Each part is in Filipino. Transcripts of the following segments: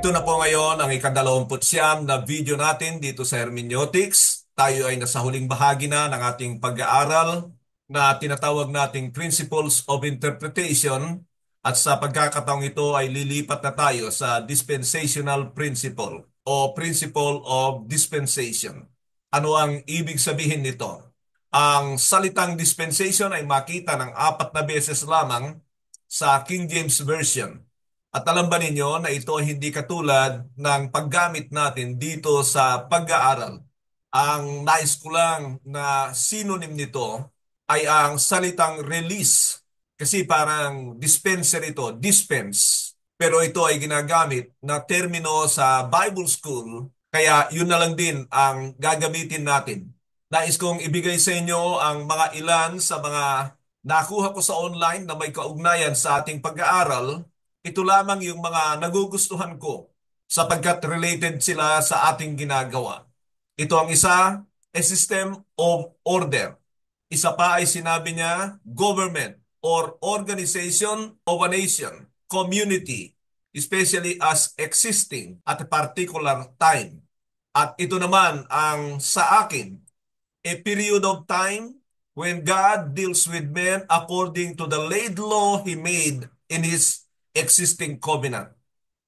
Ito na po ngayon ang ika-29 na video natin dito sa Hermeneutics. Tayo ay nasa huling bahagi na ng ating pag-aaral na tinatawag nating Principles of Interpretation, at sa pagkakataong ito ay lilipat na tayo sa Dispensational Principle o Principle of Dispensation. Ano ang ibig sabihin nito? Ang salitang dispensation ay makita ng 4 beses lamang sa King James Version. At alam ba ninyo na ito ay hindi katulad ng paggamit natin dito sa pag-aaral? Ang nais ko lang na synonym nito ay ang salitang release. Kasi parang dispenser ito, dispense. Pero ito ay ginagamit na termino sa Bible School, kaya yun na lang din ang gagamitin natin. Nais kong ibigay sa inyo ang mga ilan sa mga nakuha ko sa online na may kaugnayan sa ating pag-aaral. Ito lamang yung mga nagugustuhan ko sapagkat related sila sa ating ginagawa. Ito ang isa, a system of order. Isa pa ay sinabi niya, government or organization of a nation, community, especially as existing at a particular time. At ito naman ang sa akin, a period of time when God deals with men according to the laid law He made in His existing covenant.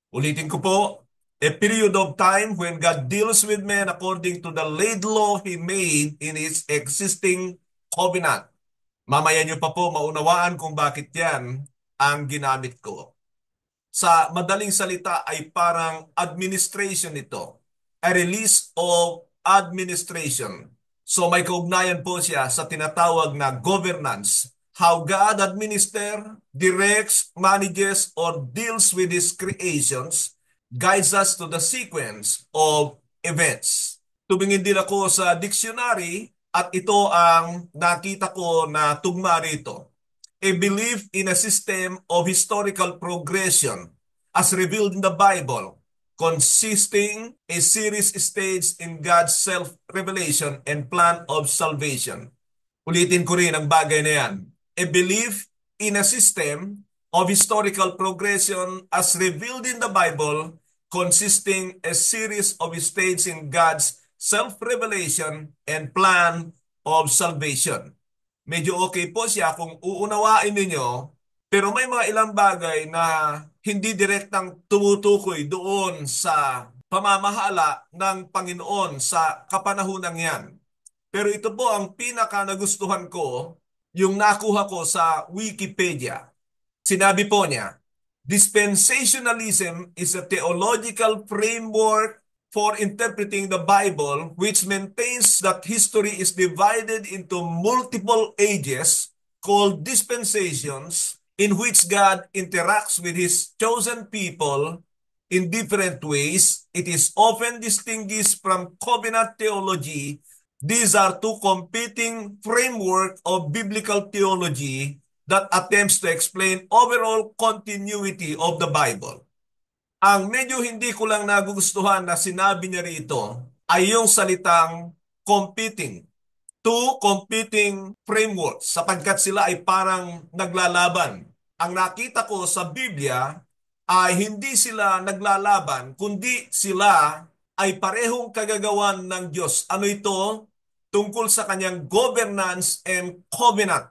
Ulitin ko po, a period of time when God deals with men according to the laid law He made in His existing covenant. Mamaya niyo pa po maunawaan kung bakit yan ang ginamit ko. Sa madaling salita ay parang administration ito. A release of administration. So may kaugnayan po siya sa tinatawag na governance. How God administer, directs, manages, or deals with His creations guides us to the sequence of events. Tumingin din ako sa dictionary at ito ang nakita ko na tugma rito. A belief in a system of historical progression as revealed in the Bible, consisting a series stage in God's self-revelation and plan of salvation. Ulitin ko rin ang bagay na yan. A belief in a system of historical progression as revealed in the Bible, consisting a series of stages in God's self-revelation and plan of salvation. Medyo okay po siya kung uunawain ninyo, pero may mga ilang bagay na hindi direktang tumutukoy doon sa pamamahala ng Panginoon sa kapanahunang yan. Pero ito po ang pinaka nagustuhan ko, yung nakuha ko sa Wikipedia. Sinabi po niya, dispensationalism is a theological framework for interpreting the Bible which maintains that history is divided into multiple ages called dispensations in which God interacts with His chosen people in different ways. It is often distinguished from covenant theology. These are two competing frameworks of biblical theology that attempts to explain overall continuity of the Bible. Ang medyo hindi ko lang nagugustuhan na sinabi niya rito ay yung salitang competing. Two competing frameworks sapagkat sila ay parang naglalaban. Ang nakita ko sa Biblia ay hindi sila naglalaban, kundi sila ay parehong kagagawan ng Diyos. Ano ito? Tungkol sa kanyang governance and covenant.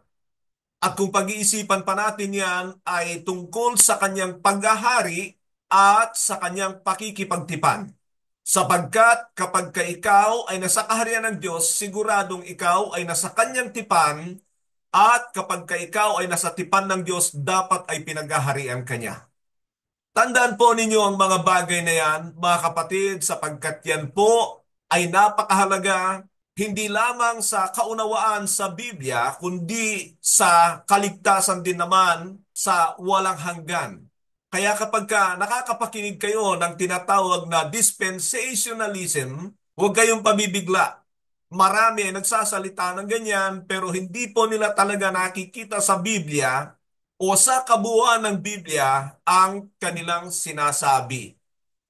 At kung pag-iisipan pa natin yan ay tungkol sa kanyang paghahari at sa kanyang pakikipagtipan. Sapagkat kapag ikaw ay nasa kaharian ng Diyos, siguradong ikaw ay nasa kanyang tipan, at kapag ikaw ay nasa tipan ng Diyos, dapat ay pinaghaharian kanya. Tandaan po ninyo ang mga bagay na yan, mga kapatid, sapagkat yan po ay napakahalaga hindi lamang sa kaunawaan sa Biblia, kundi sa kaligtasan din naman sa walang hanggan. Kaya kapag nakakapakinig kayo ng tinatawag na dispensationalism, huwag kayong pabibigla. Marami ay nagsasalita ng ganyan pero hindi po nila talaga nakikita sa Biblia o sa kabuuan ng Biblia ang kanilang sinasabi.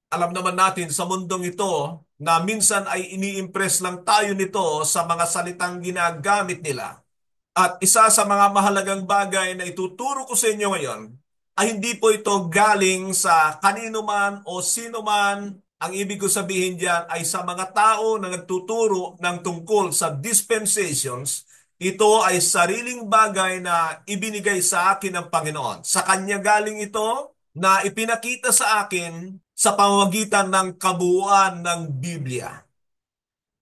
Alam naman natin sa mundong ito na minsan ay ini-impress lang tayo nito sa mga salitang ginagamit nila. At isa sa mga mahalagang bagay na ituturo ko sa inyo ngayon ay hindi po ito galing sa kanino man o sino man. Ang ibig ko sabihin diyan ay sa mga tao na nagtuturo ng tungkol sa dispensations, ito ay sariling bagay na ibinigay sa akin ng Panginoon. Sa Kanya galing ito na ipinakita sa akin sa pamamagitan ng kabuuan ng Biblia.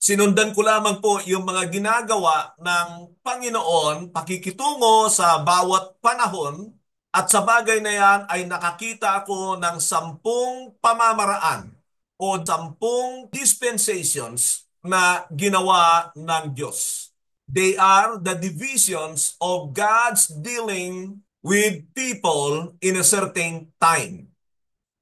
Sinundan ko lamang po yung mga ginagawa ng Panginoon, pakikitungo sa bawat panahon, at sa bagay na yan ay nakakita ako ng 10 pamamaraan o 10 dispensations na ginawa ng Diyos. They are the divisions of God's dealing with people in a certain time.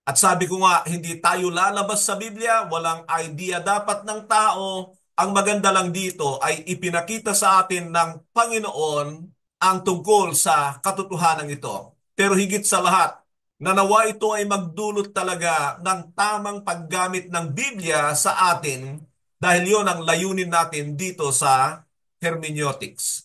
At sabi ko nga, hindi tayo lalabas sa Biblia, walang idea dapat ng tao. Ang maganda lang dito ay ipinakita sa atin ng Panginoon ang tungkol sa katotohanan ito. Pero higit sa lahat, nanawa ito ay magdulot talaga ng tamang paggamit ng Biblia sa atin dahil yon ang layunin natin dito sa hermeneutics.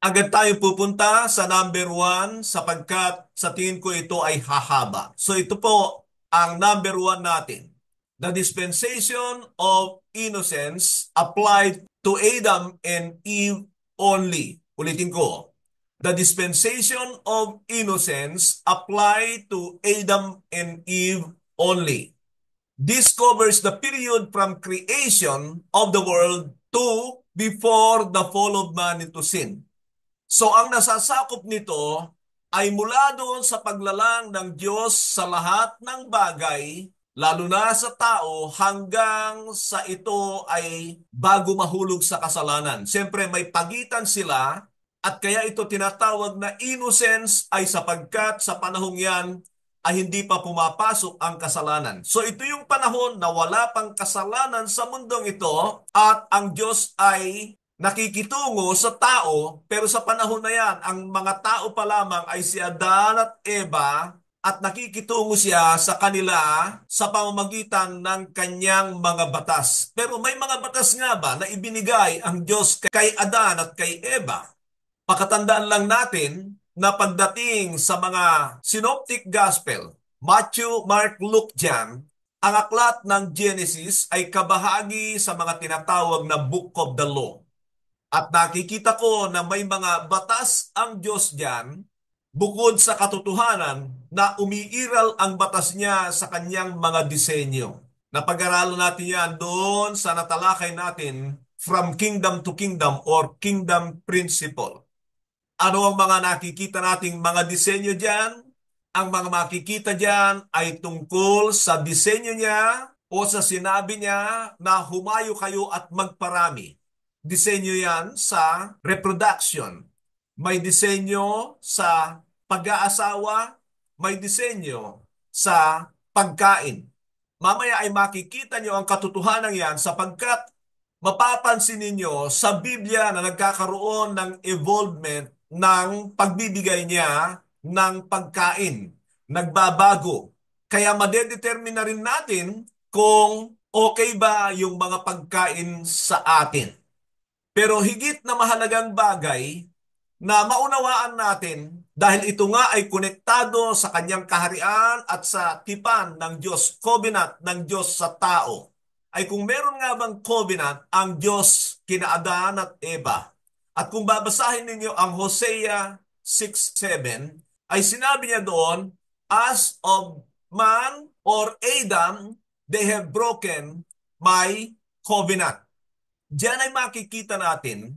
Agad tayo pupunta sa number 1 sapagkat sa tingin ko ito ay hahaba. So ito po ang number 1 natin. The dispensation of innocence applied to Adam and Eve only. Ulitin ko. The dispensation of innocence applied to Adam and Eve only. This covers the period from creation of the world to before the fall of man into sin. So ang nasasakop nito ay mula doon sa paglalang ng Diyos sa lahat ng bagay, lalo na sa tao, hanggang sa ito ay bago mahulog sa kasalanan. Siyempre may pagitan sila at kaya ito tinatawag na innocence ay sapagkat sa panahong yan ay hindi pa pumapasok ang kasalanan. So ito yung panahon na wala pang kasalanan sa mundong ito at ang Diyos ay nakikitungo sa tao, pero sa panahon na yan, ang mga tao pa lamang ay si Adan at Eva at nakikitungo siya sa kanila sa pamamagitan ng kanyang mga batas. Pero may mga batas nga ba na ibinigay ang Diyos kay Adan at kay Eva? Pakatandaan lang natin na pagdating sa mga synoptic gospel, Matthew, Mark, Luke, John, ang aklat ng Genesis ay kabahagi sa mga tinatawag na Book of the Law. At nakikita ko na may mga batas ang Diyos diyan bukod sa katotohanan na umiiral ang batas niya sa kanyang mga disenyo. Napag-aralan natin yan doon sa natalakay natin from kingdom to kingdom or kingdom principle. Ano ang mga nakikita nating mga disenyo diyan? Ang mga makikita diyan ay tungkol sa disenyo niya o sa sinabi niya na humayo kayo at magparami. Disenyo yan sa reproduction. May disenyo sa pag-aasawa, may disenyo sa pagkain. Mamaya ay makikita nyo ang katotohanan yan sapagkat mapapansin ninyo sa Biblia na nagkakaroon ng evolvement ng pagbibigay niya ng pagkain. Nagbabago. Kaya madedetermine na rin natin kung okay ba yung mga pagkain sa atin. Pero higit na mahalagang bagay na maunawaan natin dahil ito nga ay konektado sa kanyang kaharian at sa tipan ng Diyos, covenant ng Diyos sa tao, ay kung meron nga bang covenant ang Diyos kina Adan at Eva. At kung babasahin ninyo ang Hosea 6:7, ay sinabi niya doon, as of man or Adam, they have broken my covenant. Diyan ay makikita natin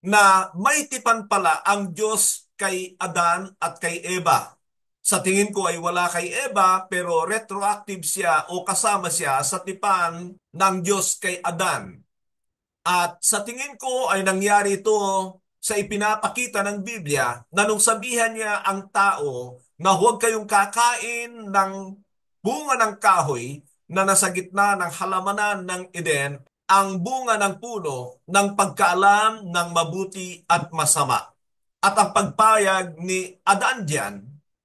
na may tipan pala ang Diyos kay Adan at kay Eva. Sa tingin ko ay wala kay Eva pero retroactive siya o kasama siya sa tipan ng Diyos kay Adan. At sa tingin ko ay nangyari ito sa ipinapakita ng Biblia na nung sabihan niya ang tao na huwag kayong kakain ng bunga ng kahoy na nasa gitna ng halamanan ng Eden, ang bunga ng puno ng pagkaalam ng mabuti at masama. At ang pagpayag ni Adan diyan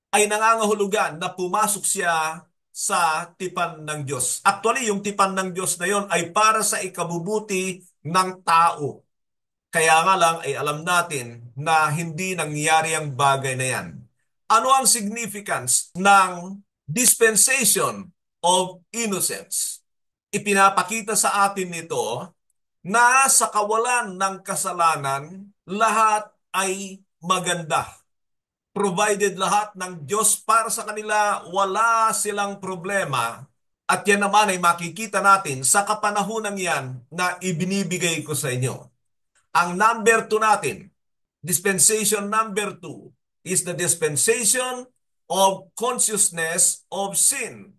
ay nangangahulugan na pumasok siya sa tipan ng Diyos. Actually, yung tipan ng Diyos na yon ay para sa ikabubuti ng tao. Kaya nga lang ay alam natin na hindi nangyari ang bagay na yan. Ano ang significance ng dispensation of innocence? Ipinapakita sa atin nito na sa kawalan ng kasalanan, lahat ay maganda. Provided lahat ng Diyos para sa kanila, wala silang problema. At yan naman ay makikita natin sa kapanahonang yan na ibinibigay ko sa inyo. Ang number 2 natin, dispensation number 2, is the dispensation of consciousness of sin,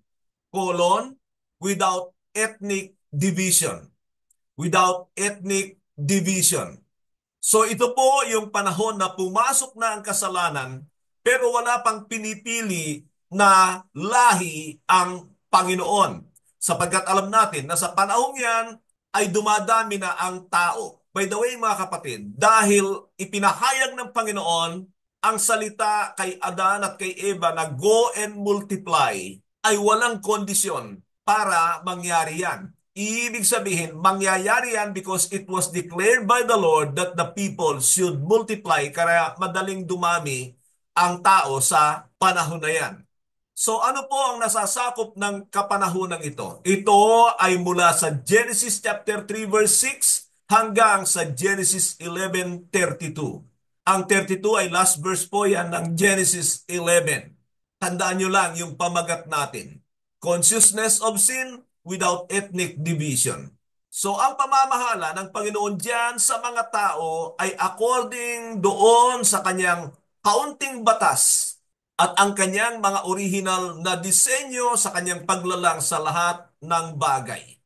without ethnic division. Without ethnic division. So ito po yung panahon na pumasok na ang kasalanan pero wala pang pinipili na lahi ang Panginoon. Sapagkat alam natin na sa panahong yan ay dumadami na ang tao. By the way mga kapatid, dahil ipinahayag ng Panginoon ang salita kay Adan at kay Eva na go and multiply, ay walang kondisyon para mangyari yan. Ibig sabihin, mangyayari yan because it was declared by the Lord that the people should multiply, kaya madaling dumami ang tao sa panahon na yan. So ano po ang nasasakop ng kapanahonang ito? Ito ay mula sa Genesis chapter 3 verse 6 hanggang sa Genesis 11:32. Ang 32 ay last verse po yan ng Genesis 11. Tandaan nyo lang yung pamagat natin. Consciousness of sin without ethnic division. So ang pamamahala ng Panginoon diyan sa mga tao ay according doon sa kanyang kaunting batas at ang kanyang mga original na disenyo sa kanyang paglalang sa lahat ng bagay.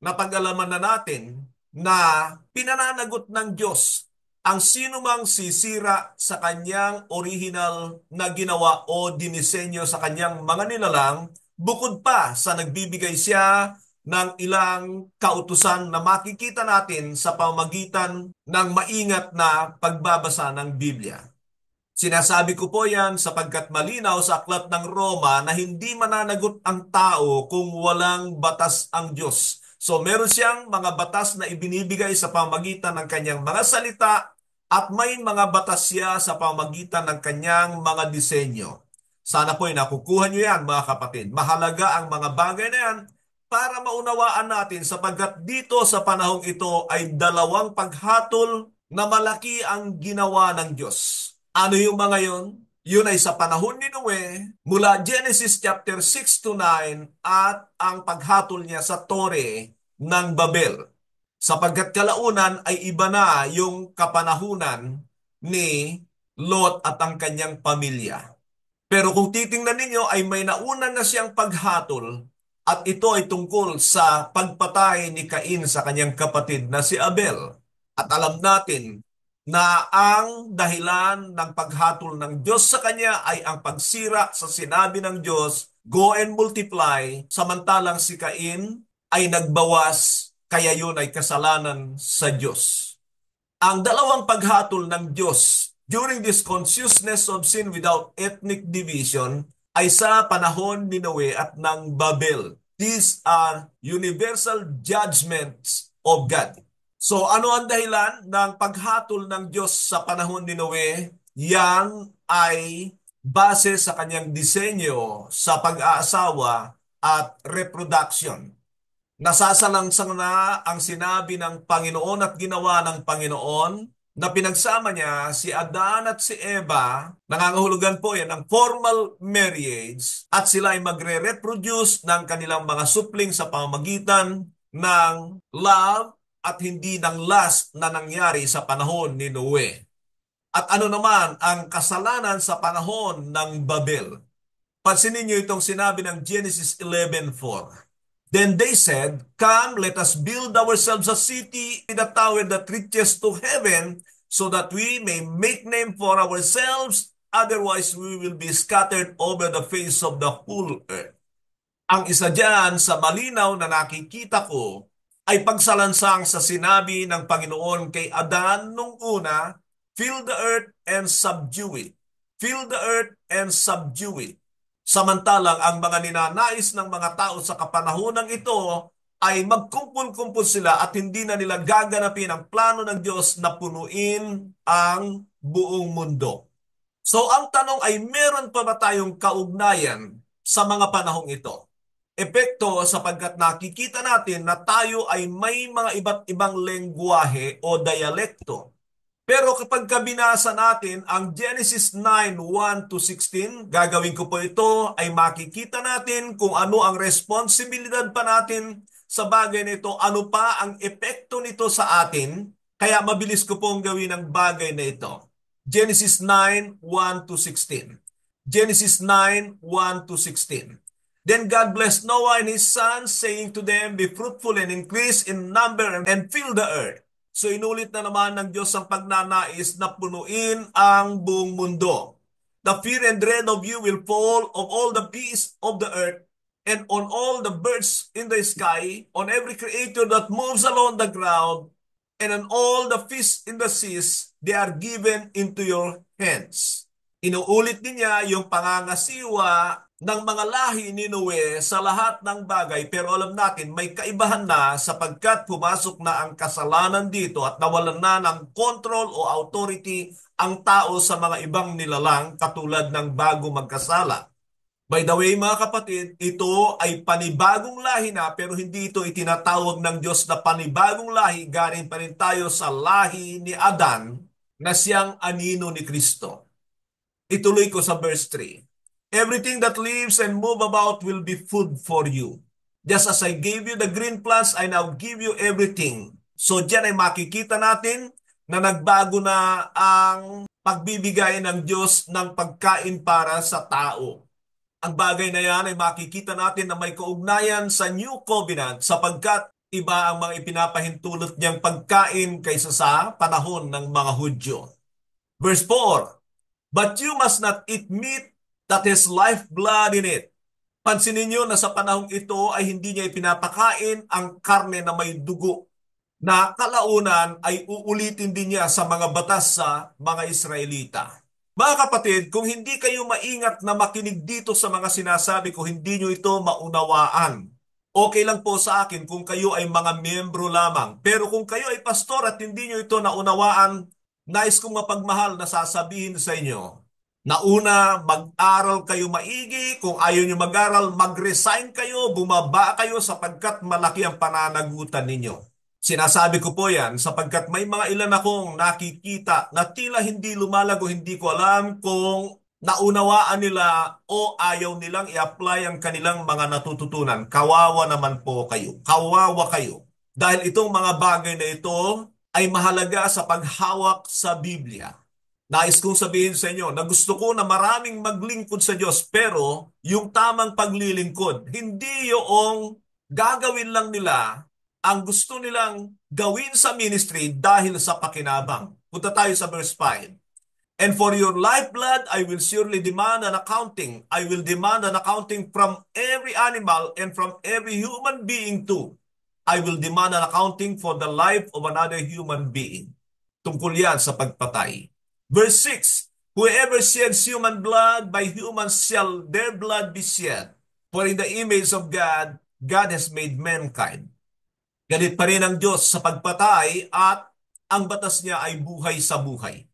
Napag-alaman na natin na pinananagot ng Diyos ang sinumang sisira sa kanyang original na ginawa o dinisenyo sa kanyang mga nilalang, bukod pa sa nagbibigay siya ng ilang kautusan na makikita natin sa pamamagitan ng maingat na pagbabasa ng Biblia. Sinasabi ko po yan sapagkat malinaw sa aklat ng Roma na hindi mananagot ang tao kung walang batas ang Diyos. So meron siyang mga batas na ibinibigay sa pamamagitan ng kanyang mga salita at may mga batas siya sa pamamagitan ng kanyang mga disenyo. Sana po ay nakukuha nyo yan mga kapatid. Mahalaga ang mga bagay na yan para maunawaan natin sapagkat dito sa panahong ito ay dalawang paghatol na malaki ang ginawa ng Diyos. Ano yung mga yon? Yun ay sa panahon ni Noe, mula Genesis chapter 6 to 9 at ang paghatol niya sa Tore ng Babel. Sapagkat kalaunan ay iba na yung kapanahunan ni Lot at ang kanyang pamilya. Pero kung titingnan ninyo ay may nauna na siyang paghatol at ito ay tungkol sa pagpatay ni Cain sa kanyang kapatid na si Abel. At alam natin na ang dahilan ng paghatol ng Diyos sa kanya ay ang pagsira sa sinabi ng Diyos, go and multiply, samantalang si Cain ay nagbawas, kaya yun ay kasalanan sa Diyos. Ang dalawang paghatol ng Diyos during this consciousness of sin without ethnic division ay sa panahon ni Noe at ng Babel. These are universal judgments of God. So ano ang dahilan ng paghatol ng Diyos sa panahon ni Noe? Yan ay base sa kanyang disenyo sa pag-aasawa at reproduction. Nasasalangsang na ang sinabi ng Panginoon at ginawa ng Panginoon na pinagsama niya si Adan at si Eva, nangangahulugan po yan ng formal marriage at sila ay magre-reproduce ng kanilang mga supling sa pamamagitan ng love at hindi ng lust na nangyari sa panahon ni Noe. At ano naman ang kasalanan sa panahon ng Babel? Pansinin niyo itong sinabi ng Genesis 11:4. Then they said, come, let us build ourselves a city with a tower that reaches to heaven, so that we may make name for ourselves, otherwise we will be scattered over the face of the whole earth. Ang isa dyan sa malinaw na nakikita ko ay pagsalansang sa sinabi ng Panginoon kay Adan nung una, fill the earth and subdue it. Fill the earth and subdue it. Samantalang ang mga ninanais ng mga tao sa kapanahonang ito ay magkumpul-kumpul sila at hindi na nila gaganapin ang plano ng Diyos na punuin ang buong mundo. So ang tanong ay meron pa ba tayong kaugnayan sa mga panahong ito? Epekto sapagkat nakikita natin na tayo ay may mga iba't ibang lengguwahe o dialekto. Pero kapag kabinasa natin ang Genesis 9:1 to 16, gagawin ko po ito, ay makikita natin kung ano ang responsibilidad pa natin sa bagay nito, ano pa ang epekto nito sa atin. Kaya mabilis ko pong gawin ang bagay na ito. Genesis 9:1 to 16. Genesis 9:1 to 16. Then God blessed Noah and his sons, saying to them, be fruitful and increase in number and fill the earth. So inulit na naman ng Diyos ang pagnanais na punuin ang buong mundo. The fear and dread of you will fall of all the beasts of the earth and on all the birds in the sky, on every creature that moves along the ground, and on all the fish in the seas, they are given into your hands. Inuulit din niya yung pangangasiwa ng mga lahi ni Noe sa lahat ng bagay, pero alam natin may kaibahan na sapagkat pumasok na ang kasalanan dito at nawalan na ng control o authority ang tao sa mga ibang nilalang katulad ng bago magkasala. By the way mga kapatid, ito ay panibagong lahi na pero hindi ito itinatawag ng Diyos na panibagong lahi. Galing pa rin tayo sa lahi ni Adan na siyang anino ni Kristo. Ituloy ko sa verse 3. Everything that lives and move about will be food for you. Just as I gave you the green plants, I now give you everything. So diyan ay makikita natin na nagbago na ang pagbibigay ng Diyos ng pagkain para sa tao. Ang bagay na yan ay makikita natin na may kaugnayan sa New Covenant sapagkat iba ang mga ipinapahintulot niyang pagkain kaysa sa panahon ng mga Hudyo. Verse 4. But you must not eat meat that has lifeblood in it. Pansinin niyo na sa panahong ito ay hindi niya ipinapakain ang karne na may dugo, na kalaunan ay uulitin din niya sa mga batas sa mga Israelita. Mga kapatid, kung hindi kayo maingat na makinig dito sa mga sinasabi ko, hindi niyo ito maunawaan. Okay lang po sa akin kung kayo ay mga miyembro lamang. Pero kung kayo ay pastor at hindi niyo ito naunawaan, nais kong mapagmahal na sasabihin sa inyo, na una, mag-aral kayo maigi. Kung ayaw nyo mag-aral, mag-resign kayo, bumaba kayo sapagkat malaki ang pananagutan ninyo. Sinasabi ko po yan sapagkat may mga ilan akong nakikita na tila hindi lumalago, hindi ko alam kung naunawaan nila o ayaw nilang i-apply ang kanilang mga natututunan. Kawawa naman po kayo. Kawawa kayo. Dahil itong mga bagay na ito ay mahalaga sa paghawak sa Biblia. Nais kong sabihin sa inyo na gusto ko na maraming maglingkod sa Diyos pero yung tamang paglilingkod, hindi yung gagawin lang nila ang gusto nilang gawin sa ministry dahil sa pakinabang. Punta tayo sa verse 5. And for your lifeblood, I will surely demand an accounting. I will demand an accounting from every animal and from every human being too. I will demand an accounting for the life of another human being. Tungkol yan sa pagpatay. Verse 6, whoever sheds human blood, by humans shall their blood be shed. For in the image of God, God has made mankind. Galit pa rin ang Diyos sa pagpatay at ang batas niya ay buhay sa buhay.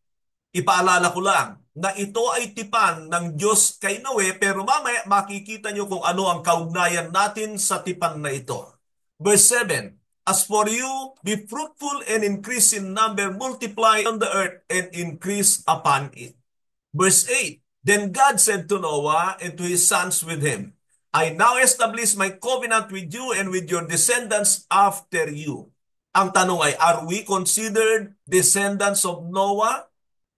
Ipaalala ko lang na ito ay tipan ng Diyos kay Noe pero mamaya makikita niyo kung ano ang kaugnayan natin sa tipan na ito. Verse 7, as for you, be fruitful and increase in number, multiply on the earth and increase upon it. Verse 8, then God said to Noah and to his sons with him, I now establish my covenant with you and with your descendants after you. Ang tanong ay, are we considered descendants of Noah?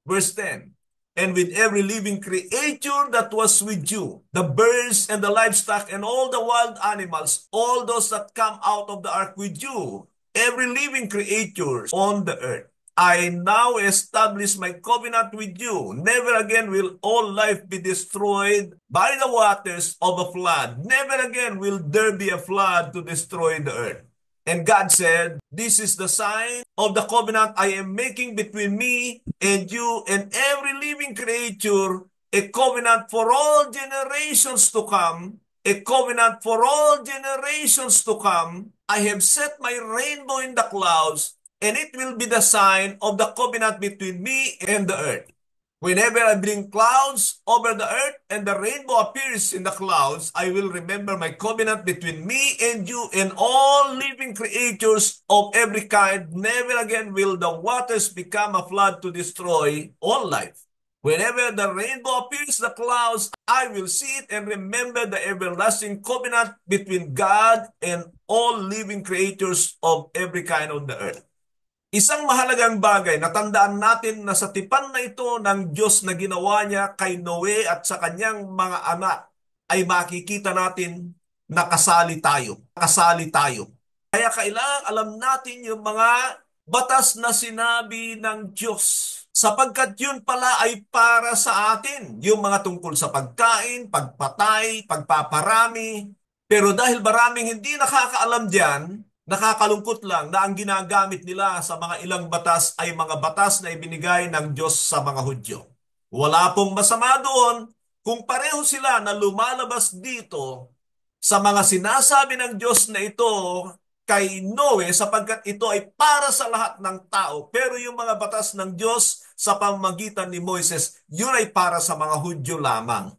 Verse 10, and with every living creature that was with you, the birds and the livestock and all the wild animals, all those that come out of the ark with you, every living creature on the earth. I now establish my covenant with you. Never again will all life be destroyed by the waters of a flood. Never again will there be a flood to destroy the earth. And God said, this is the sign of the covenant I am making between me and you and every living creature, a covenant for all generations to come, a covenant for all generations to come. I have set my rainbow in the clouds, and it will be the sign of the covenant between me and the earth. Whenever I bring clouds over the earth and the rainbow appears in the clouds, I will remember my covenant between me and you and all living creatures of every kind. Never again will the waters become a flood to destroy all life. Whenever the rainbow appears in the clouds, I will see it and remember the everlasting covenant between God and all living creatures of every kind on the earth. Isang mahalagang bagay na tandaan natin na sa tipan na ito ng Diyos na ginawa niya kay Noe at sa kanyang mga anak ay makikita natin na kasali tayo. Kasali tayo. Kaya kailangan alam natin yung mga batas na sinabi ng Diyos. Sapagkat yun pala ay para sa atin. Yung mga tungkol sa pagkain, pagpatay, pagpaparami. Pero dahil maraming hindi nakakaalam diyan, nakakalungkot lang na ang ginagamit nila sa mga ilang batas ay mga batas na ibinigay ng Diyos sa mga Hudyo. Wala pong masama doon kung pareho sila na lumalabas dito sa mga sinasabi ng Diyos na ito kay Noe sapagkat ito ay para sa lahat ng tao. Pero yung mga batas ng Diyos sa pamamagitan ni Moises, yun ay para sa mga Hudyo lamang.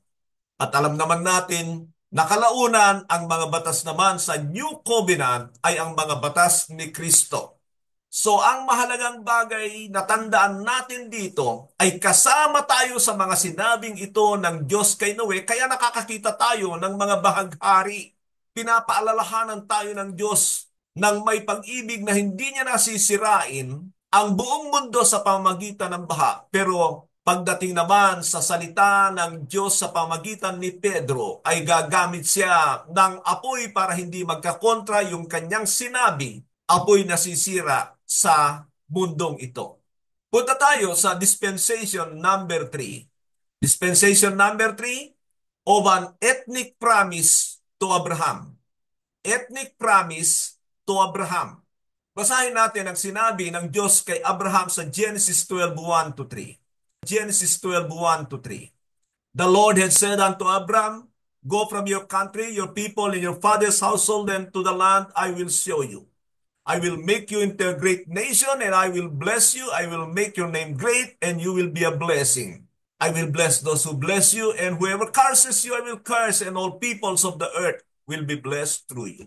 At alam naman natin, nakalaunan ang mga batas naman sa New Covenant ay ang mga batas ni Kristo. So ang mahalagang bagay na tandaan natin dito ay kasama tayo sa mga sinabing ito ng Diyos kay Noe, kaya nakakakita tayo ng mga bahaghari. Pinapaalalahanan tayo ng Diyos ng may pag-ibig na hindi niya nasisirain ang buong mundo sa pamamagitan ng baha. Pero pagdating naman sa salita ng Diyos sa pamagitan ni Pedro, ay gagamit siya ng apoy para hindi magkakontra yung kanyang sinabi, apoy nasisira sa mundong ito. Punta tayo sa dispensation number 3. Dispensation number 3 of an ethnic promise to Abraham. Ethnic promise to Abraham. Basahin natin ang sinabi ng Diyos kay Abraham sa Genesis 12:1 to 3. Genesis 12:1 to 3. The Lord had said unto Abram, Go from your country, your people, and your father's household, and to the land I will show you. I will make you into a great nation, and I will bless you. I will make your name great, and you will be a blessing. I will bless those who bless you, and whoever curses you, I will curse, and all peoples of the earth will be blessed through you.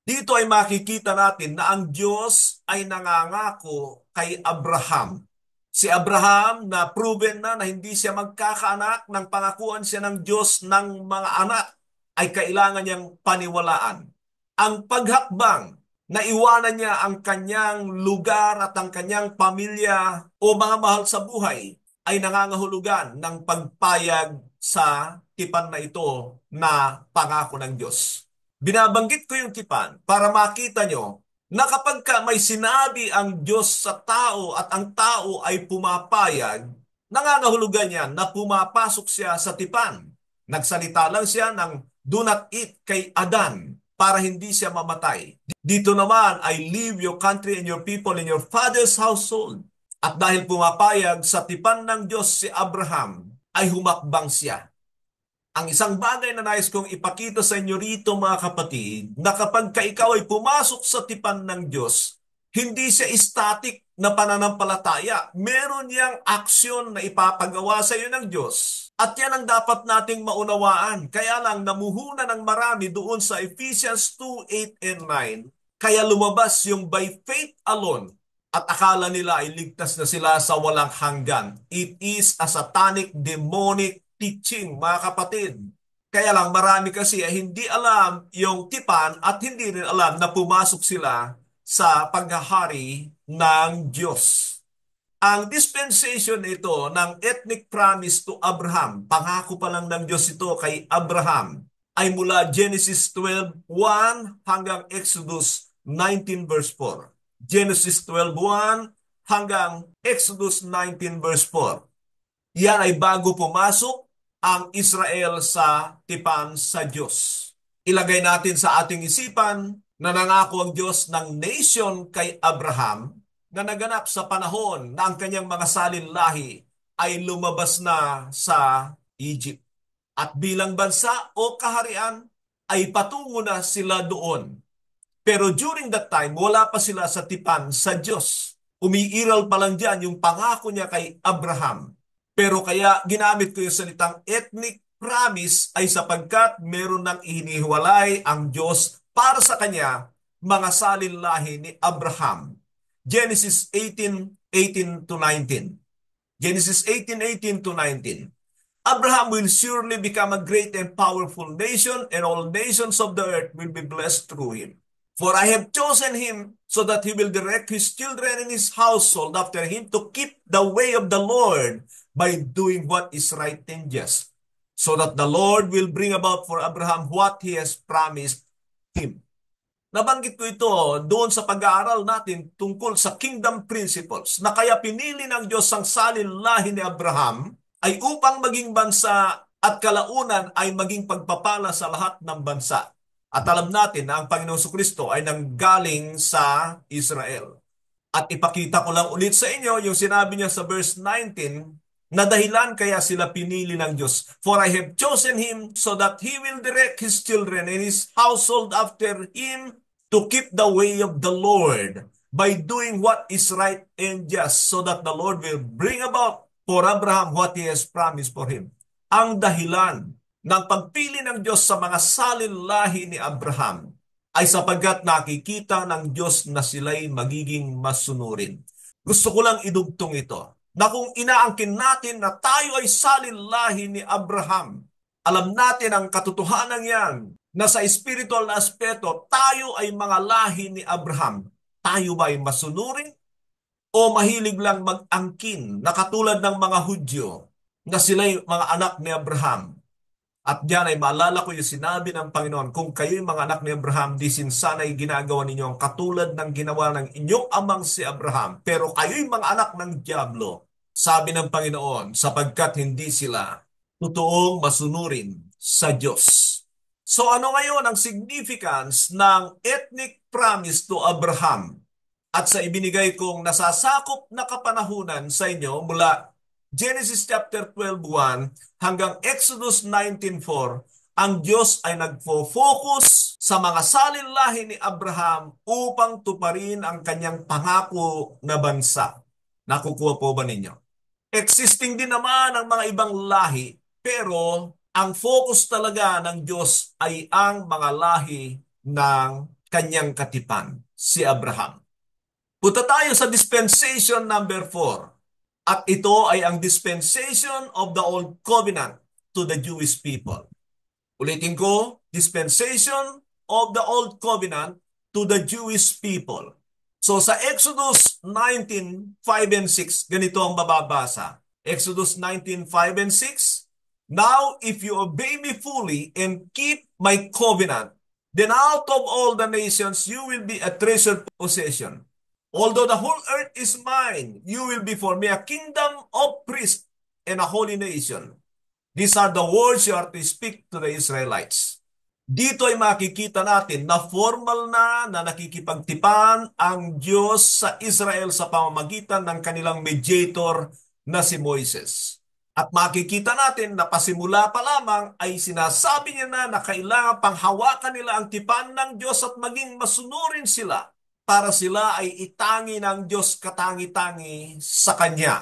Dito ay makikita natin na ang Diyos ay nangangako kay Abraham. Si Abraham na proven na hindi siya magkakaanak, ng pangakuan siya ng Diyos ng mga anak, ay kailangan niyang paniwalaan. Ang paghakbang na iwanan niya ang kanyang lugar at ang kanyang pamilya o mga mahal sa buhay ay nangangahulugan ng pagpayag sa tipan na ito na pangako ng Diyos. Binabanggit ko yung tipan para makita nyo na kapag may sinabi ang Diyos sa tao at ang tao ay pumapayag, nangangahulugan yan na pumapasok siya sa tipan. Nagsalita lang siya ng do not eat kay Adan para hindi siya mamatay. Dito naman ay leave your country and your people and your father's household. At dahil pumapayag sa tipan ng Diyos si Abraham, ay humakbang siya. Ang isang bagay na nais kong ipakita sa inyo rito mga kapatid, na kapag ikaw ay pumasok sa tipan ng Diyos, hindi siya static na pananampalataya. Meron niyang aksyon na ipapagawa sa iyo ng Diyos. At yan ang dapat nating maunawaan. Kaya lang namuhuna ng marami doon sa Ephesians 2:8 and 9. Kaya lumabas yung by faith alone. At akala nila ay ligtas na sila sa walang hanggan. It is a satanic, demonic teaching, mga kapatid. Kaya lang marami kasi ay hindi alam yung tipan at hindi rin alam na pumasok sila sa paghahari ng Diyos. Ang dispensation ito ng ethnic promise to Abraham, pangako pa lang ng Diyos ito kay Abraham, ay mula Genesis 12:1 hanggang Exodus 19 verse 4. Genesis 12:1 hanggang Exodus 19 verse 4. Yan ay bago pumasok ang Israel sa tipan sa Diyos. Ilagay natin sa ating isipan na nangako ang Diyos ng nation kay Abraham na naganap sa panahon na ang kanyang mga salinlahi ay lumabas na sa Egypt. At bilang bansa o kaharian ay patungo na sila doon. Pero during that time, wala pa sila sa tipan sa Diyos. Umiiral pa lang dyan yung pangako niya kay Abraham. Pero kaya ginamit ko yung salitang ethnic promise ay sapagkat meron nang inihiwalay ang Diyos para sa kanya mga salin lahi ni Abraham. Genesis 18:18 to 19. Genesis 18:18 to 19. Abraham will surely become a great and powerful nation, and all nations of the earth will be blessed through him. For I have chosen him so that he will direct his children and his household after him to keep the way of the Lord by doing what is right and just, so that the Lord will bring about for Abraham what he has promised him. Nabanggit ko ito doon sa pag-aaral natin tungkol sa kingdom principles na kaya pinili ng Diyos ang salin-lahi ni Abraham ay upang maging bansa at kalaunan ay maging pagpapala sa lahat ng bansa. At alam natin na ang Panginoong Kristo ay nanggaling sa Israel. At ipakita ko lang ulit sa inyo yung sinabi niya sa verse 19 na dahilan kaya sila pinili ng Diyos. For I have chosen him so that he will direct his children and his household after him to keep the way of the Lord by doing what is right and just, so that the Lord will bring about for Abraham what he has promised for him. Ang dahilan ng pagpili ng Diyos sa mga salin-lahi ni Abraham ay sapagkat nakikita ng Diyos na sila'y magiging masunurin. Gusto ko lang idugtong ito, na kung inaangkin natin na tayo ay salin-lahi ni Abraham, alam natin ang katotohanan yan, na sa spiritual na aspeto, tayo ay mga lahi ni Abraham. Tayo ba ay masunurin o mahilig lang mag-angkin na katulad ng mga Hudyo na sila'y mga anak ni Abraham? At diyan ay maalala ko yung sinabi ng Panginoon, kung kayo'y mga anak ni Abraham, di sana'y ginagawa ninyo ang katulad ng ginawa ng inyong amang si Abraham. Pero kayo'y mga anak ng diablo, sabi ng Panginoon, sapagkat hindi sila totoong masunurin sa Diyos. So ano ngayon ang significance ng ethnic promise to Abraham? At sa ibinigay kong nasasakop na kapanahunan sa inyo mula Genesis chapter 12:1 hanggang Exodus 19:4, ang Diyos ay nagfo-focus sa mga salin-lahi ni Abraham upang tuparin ang kanyang pangako na bansa. Nakukuha po ba ninyo? Existing din naman ang mga ibang lahi, pero ang focus talaga ng Diyos ay ang mga lahi ng kanyang katipan, si Abraham. Punta tayo sa dispensation number 4. At ito ay ang dispensation of the Old Covenant to the Jewish people. Ulitin ko, dispensation of the Old Covenant to the Jewish people. So sa Exodus 19:5 and 6, ganito ang mababasa. Exodus 19:5 and 6, Now if you obey me fully and keep my covenant, then out of all the nations you will be a treasured possession. Although the whole earth is mine, you will be for me a kingdom of priests and a holy nation. These are the words you are to speak to the Israelites. Dito ay makikita natin na formal na nakikipagtipan ang Diyos sa Israel sa pamamagitan ng kanilang mediator na si Moises. At makikita natin na pasimula pa lamang ay sinasabi niya na kailangan panghawakan nila ang tipan ng Diyos at maging masunurin sila para sila ay itangi ng Diyos katangi-tangi sa Kanya.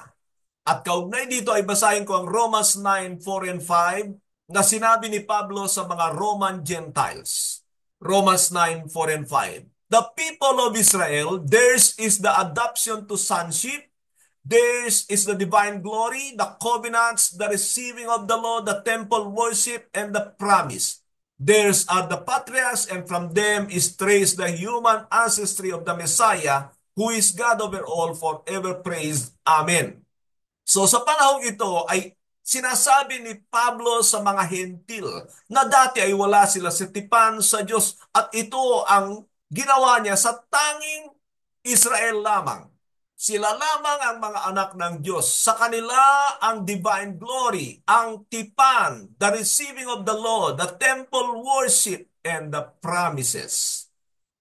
At kaugnay dito ay basahin ko ang Romans 9:4 and 5 na sinabi ni Pablo sa mga Roman Gentiles. Romans 9:4 and 5. The people of Israel, theirs is the adoption to sonship, theirs is the divine glory, the covenants, the receiving of the law, the temple worship, and the promise. Theirs are the patriarchs, and from them is traced the human ancestry of the Messiah, who is God over all, forever praised. Amen. So sa panahong ito ay sinasabi ni Pablo sa mga hentil na dati ay wala sila sa tipan sa Diyos at ito ang ginawa niya sa tanging Israel lamang. Sila lamang ang mga anak ng Diyos. Sa kanila ang divine glory, ang tipan, the receiving of the law, the temple worship, and the promises.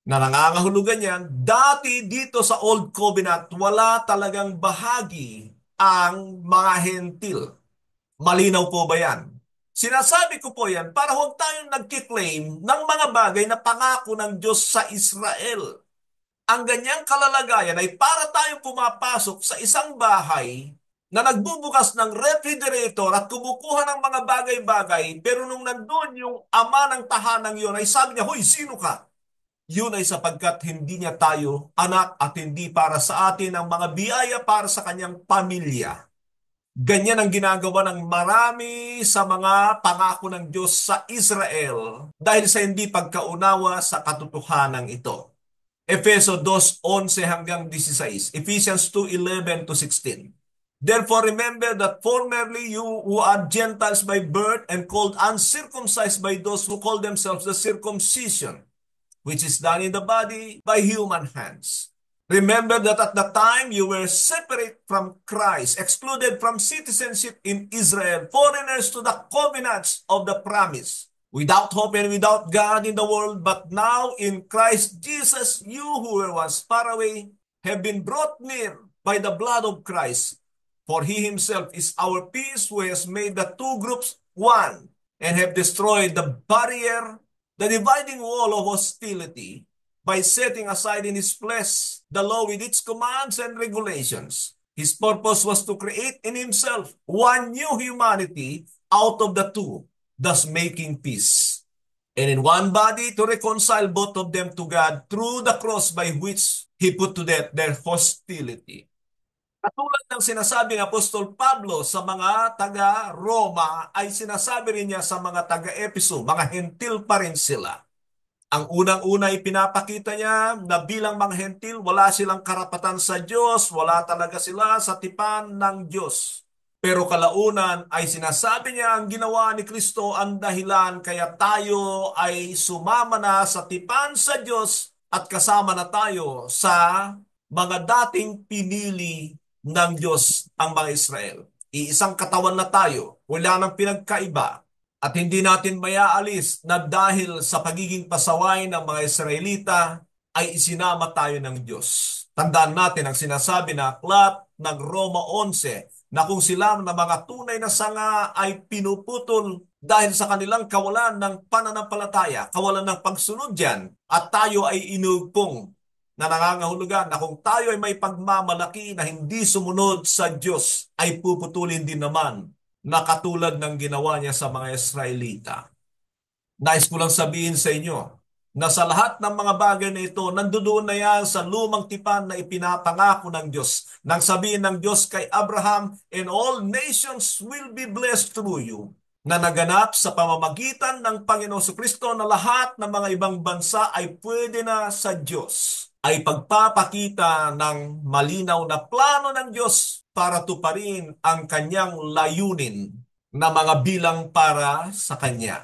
Na nangangahulugan yan, dati dito sa Old Covenant, wala talagang bahagi ang mga hentil. Malinaw po ba yan? Sinasabi ko po yan para huwag tayong nagkiklaim ng mga bagay na pangako ng Diyos sa Israel. Ang ganyang kalalagayan ay para tayong pumapasok sa isang bahay na nagbubukas ng refrigerator at kumukuha ng mga bagay-bagay, pero nung nandun yung ama ng tahanang yun, ay sabi niya, "Hoy, sino ka?" Yun ay sapagkat hindi niya tayo anak at hindi para sa atin ang mga biyaya para sa kanyang pamilya. Ganyan ang ginagawa ng marami sa mga pangako ng Diyos sa Israel dahil sa hindi pagkaunawa sa katotohanan ito. Efeso 2:11 hanggang 16, Ephesians 2:11 to 16. Therefore remember that formerly you who are Gentiles by birth and called uncircumcised by those who call themselves the circumcision, which is done in the body by human hands. Remember that at the time you were separate from Christ, excluded from citizenship in Israel, foreigners to the covenants of the promise, without hope and without God in the world, but now in Christ Jesus, you who were once far away have been brought near by the blood of Christ. For he himself is our peace, who has made the two groups one and have destroyed the barrier, the dividing wall of hostility, by setting aside in his flesh the law with its commands and regulations. His purpose was to create in himself one new humanity out of the two, thus making peace. And in one body to reconcile both of them to God through the cross, by which he put to death their hostility. Katulad ng sinasabi ng Apostol Pablo sa mga taga-Roma, ay sinasabi rin niya sa mga taga-Epeso, mga hentil pa rin sila. Ang unang-una ay pinapakita niya na bilang mga hentil, wala silang karapatan sa Diyos, wala talaga sila sa tipan ng Diyos. Pero kalaunan ay sinasabi niya ang ginawa ni Kristo ang dahilan kaya tayo ay sumama na sa tipan sa Diyos at kasama na tayo sa mga dating pinili ng Diyos, ang mga Israel. Iisang katawan na tayo, wala nang pinagkaiba. At hindi natin mayaalis na dahil sa pagiging pasaway ng mga Israelita ay isinama tayo ng Diyos. Tandaan natin ang sinasabi na aklat ng Roma 11 na kung sila na mga tunay na sanga ay pinuputol dahil sa kanilang kawalan ng pananampalataya, kawalan ng pagsunod diyan, at tayo ay inugpong na nangangahulugan na kung tayo ay may pagmamalaki na hindi sumunod sa Diyos, ay puputulin din naman na katulad ng ginawa niya sa mga Israelita. Nais ko lang sabihin sa inyo na sa lahat ng mga bagay na ito, nandoon na yan sa lumang tipan na ipinapangako ng Diyos. Nang sabihin ng Diyos kay Abraham, "And all nations will be blessed through you," na naganap sa pamamagitan ng Panginoon Kristo na lahat ng mga ibang bansa ay pwede na sa Diyos, ay pagpapakita ng malinaw na plano ng Diyos para tuparin ang kanyang layunin na mga bilang para sa kanya.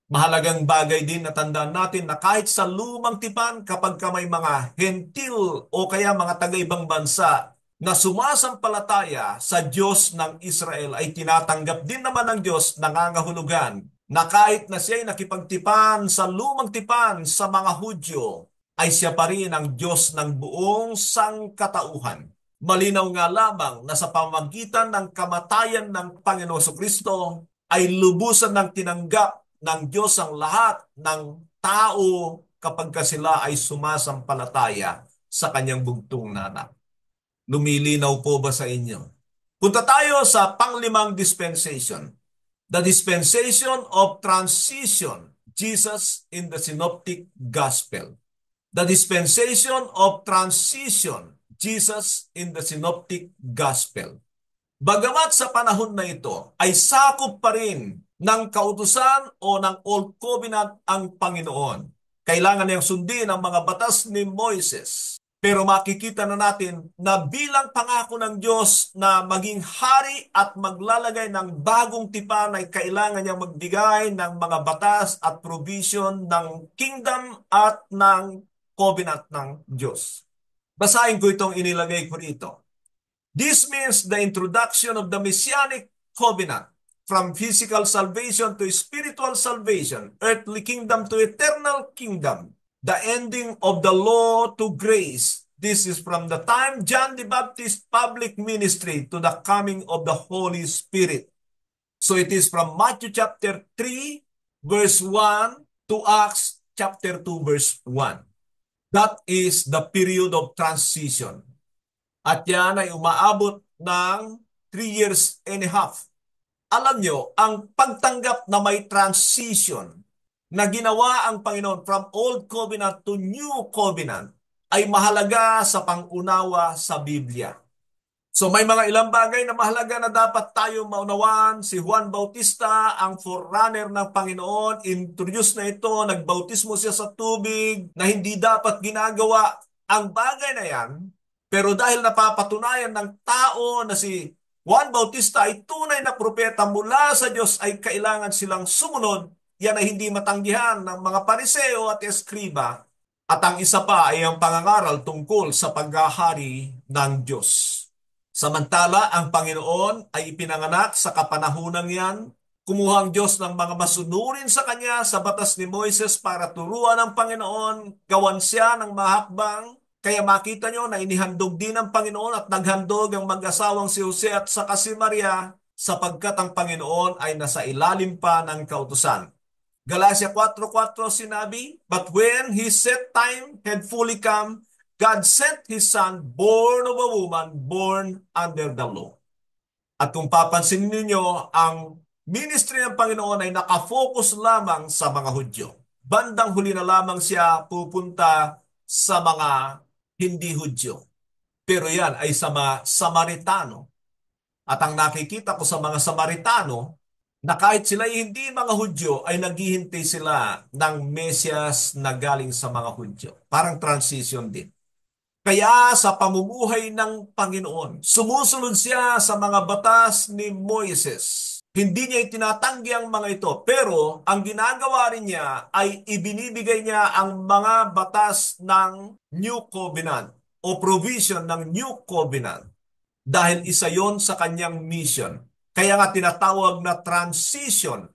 Mahalagang bagay din na tandaan natin na kahit sa lumang tipan, kapag may mga hentil o kaya mga taga-ibang bansa na sumasampalataya sa Diyos ng Israel, ay tinatanggap din naman ng Diyos, nangangahulugan na kahit na siya ay nakipagtipan sa lumang tipan sa mga Hudyo, ay siya pa rin ang Diyos ng buong sangkatauhan. Malinaw nga lamang na sa pamamagitan ng kamatayan ng Panginoon Kristo ay lubusan ng tinanggap ng Diyos ang lahat ng tao kapag sila ay sumasampalataya sa kanyang bugtong na anak. Lumilinaw po ba sa inyo? Punta tayo sa panglimang dispensation. The dispensation of transition, Jesus in the Synoptic Gospel. The dispensation of transition, Jesus in the Synoptic Gospel. Bagamat sa panahon na ito ay sakop pa rin ng kautusan o ng Old Covenant ang Panginoon. Kailangan niyang sundin ang mga batas ni Moises. Pero makikita na natin na bilang pangako ng Diyos na maging hari at maglalagay ng bagong tipan, ay kailangan niyang magbigay ng mga batas at provision ng kingdom at ng covenant ng Diyos. Basahin ko itong inilagay ko rito. This means the introduction of the Messianic covenant, from physical salvation to spiritual salvation, earthly kingdom to eternal kingdom, the ending of the law to grace. This is from the time John the Baptist's public ministry to the coming of the Holy Spirit. So it is from Matthew chapter 3, verse 1 to Acts chapter 2, verse 1. That is the period of transition. At yan ay umaabot ng 3 years and a half. Alam nyo, ang pagtanggap na may transition na ginawa ang Panginoon from Old Covenant to New Covenant ay mahalaga sa pangunawa sa Biblia. So may mga ilang bagay na mahalaga na dapat tayo maunawaan. Si Juan Bautista, ang forerunner ng Panginoon, introduce na ito, nagbautismo siya sa tubig na hindi dapat ginagawa. Ang bagay na yan, pero dahil napapatunayan ng tao na si Juan Bautista ay tunay na propeta mula sa Diyos, ay kailangan silang sumunod. Yan ay hindi matanggihan ng mga pariseo at eskriba. At ang isa pa ay ang pangangaral tungkol sa paghahari ng Diyos. Samantala, ang Panginoon ay ipinanganak sa kapanahunang yan. Kumuha ang Diyos ng mga masunurin sa Kanya sa batas ni Moises para turuan ng Panginoon, gawan siya ng mga hakbang. Kaya makita nyo na inihandog din ng Panginoon at naghandog ang mag-asawang si Jose at saka si Maria sapagkat ang Panginoon ay nasa ilalim pa ng kautusan. Galatia 4:4 sinabi, "But when His set time had fully come, God sent His Son, born of a woman, born under the law." At kung papansin ninyo, ang ministry ng Panginoon ay nakafocus lamang sa mga Hudyo. Bandang huli na lamang siya pupunta sa mga hindi Hudyo. Pero yan ay sa mga Samaritano. At ang nakikita ko sa mga Samaritano, na kahit sila hindi mga Hudyo, ay naghihintay sila ng Mesyas na galing sa mga Hudyo. Parang transition din. Kaya sa pamumuhay ng Panginoon, sumusunod siya sa mga batas ni Moises. Hindi niya itinatanggi ang mga ito, pero ang ginagawa rin niya ay ibinibigay niya ang mga batas ng New Covenant o provision ng New Covenant dahil isa yon sa kanyang mission. Kaya nga tinatawag na transition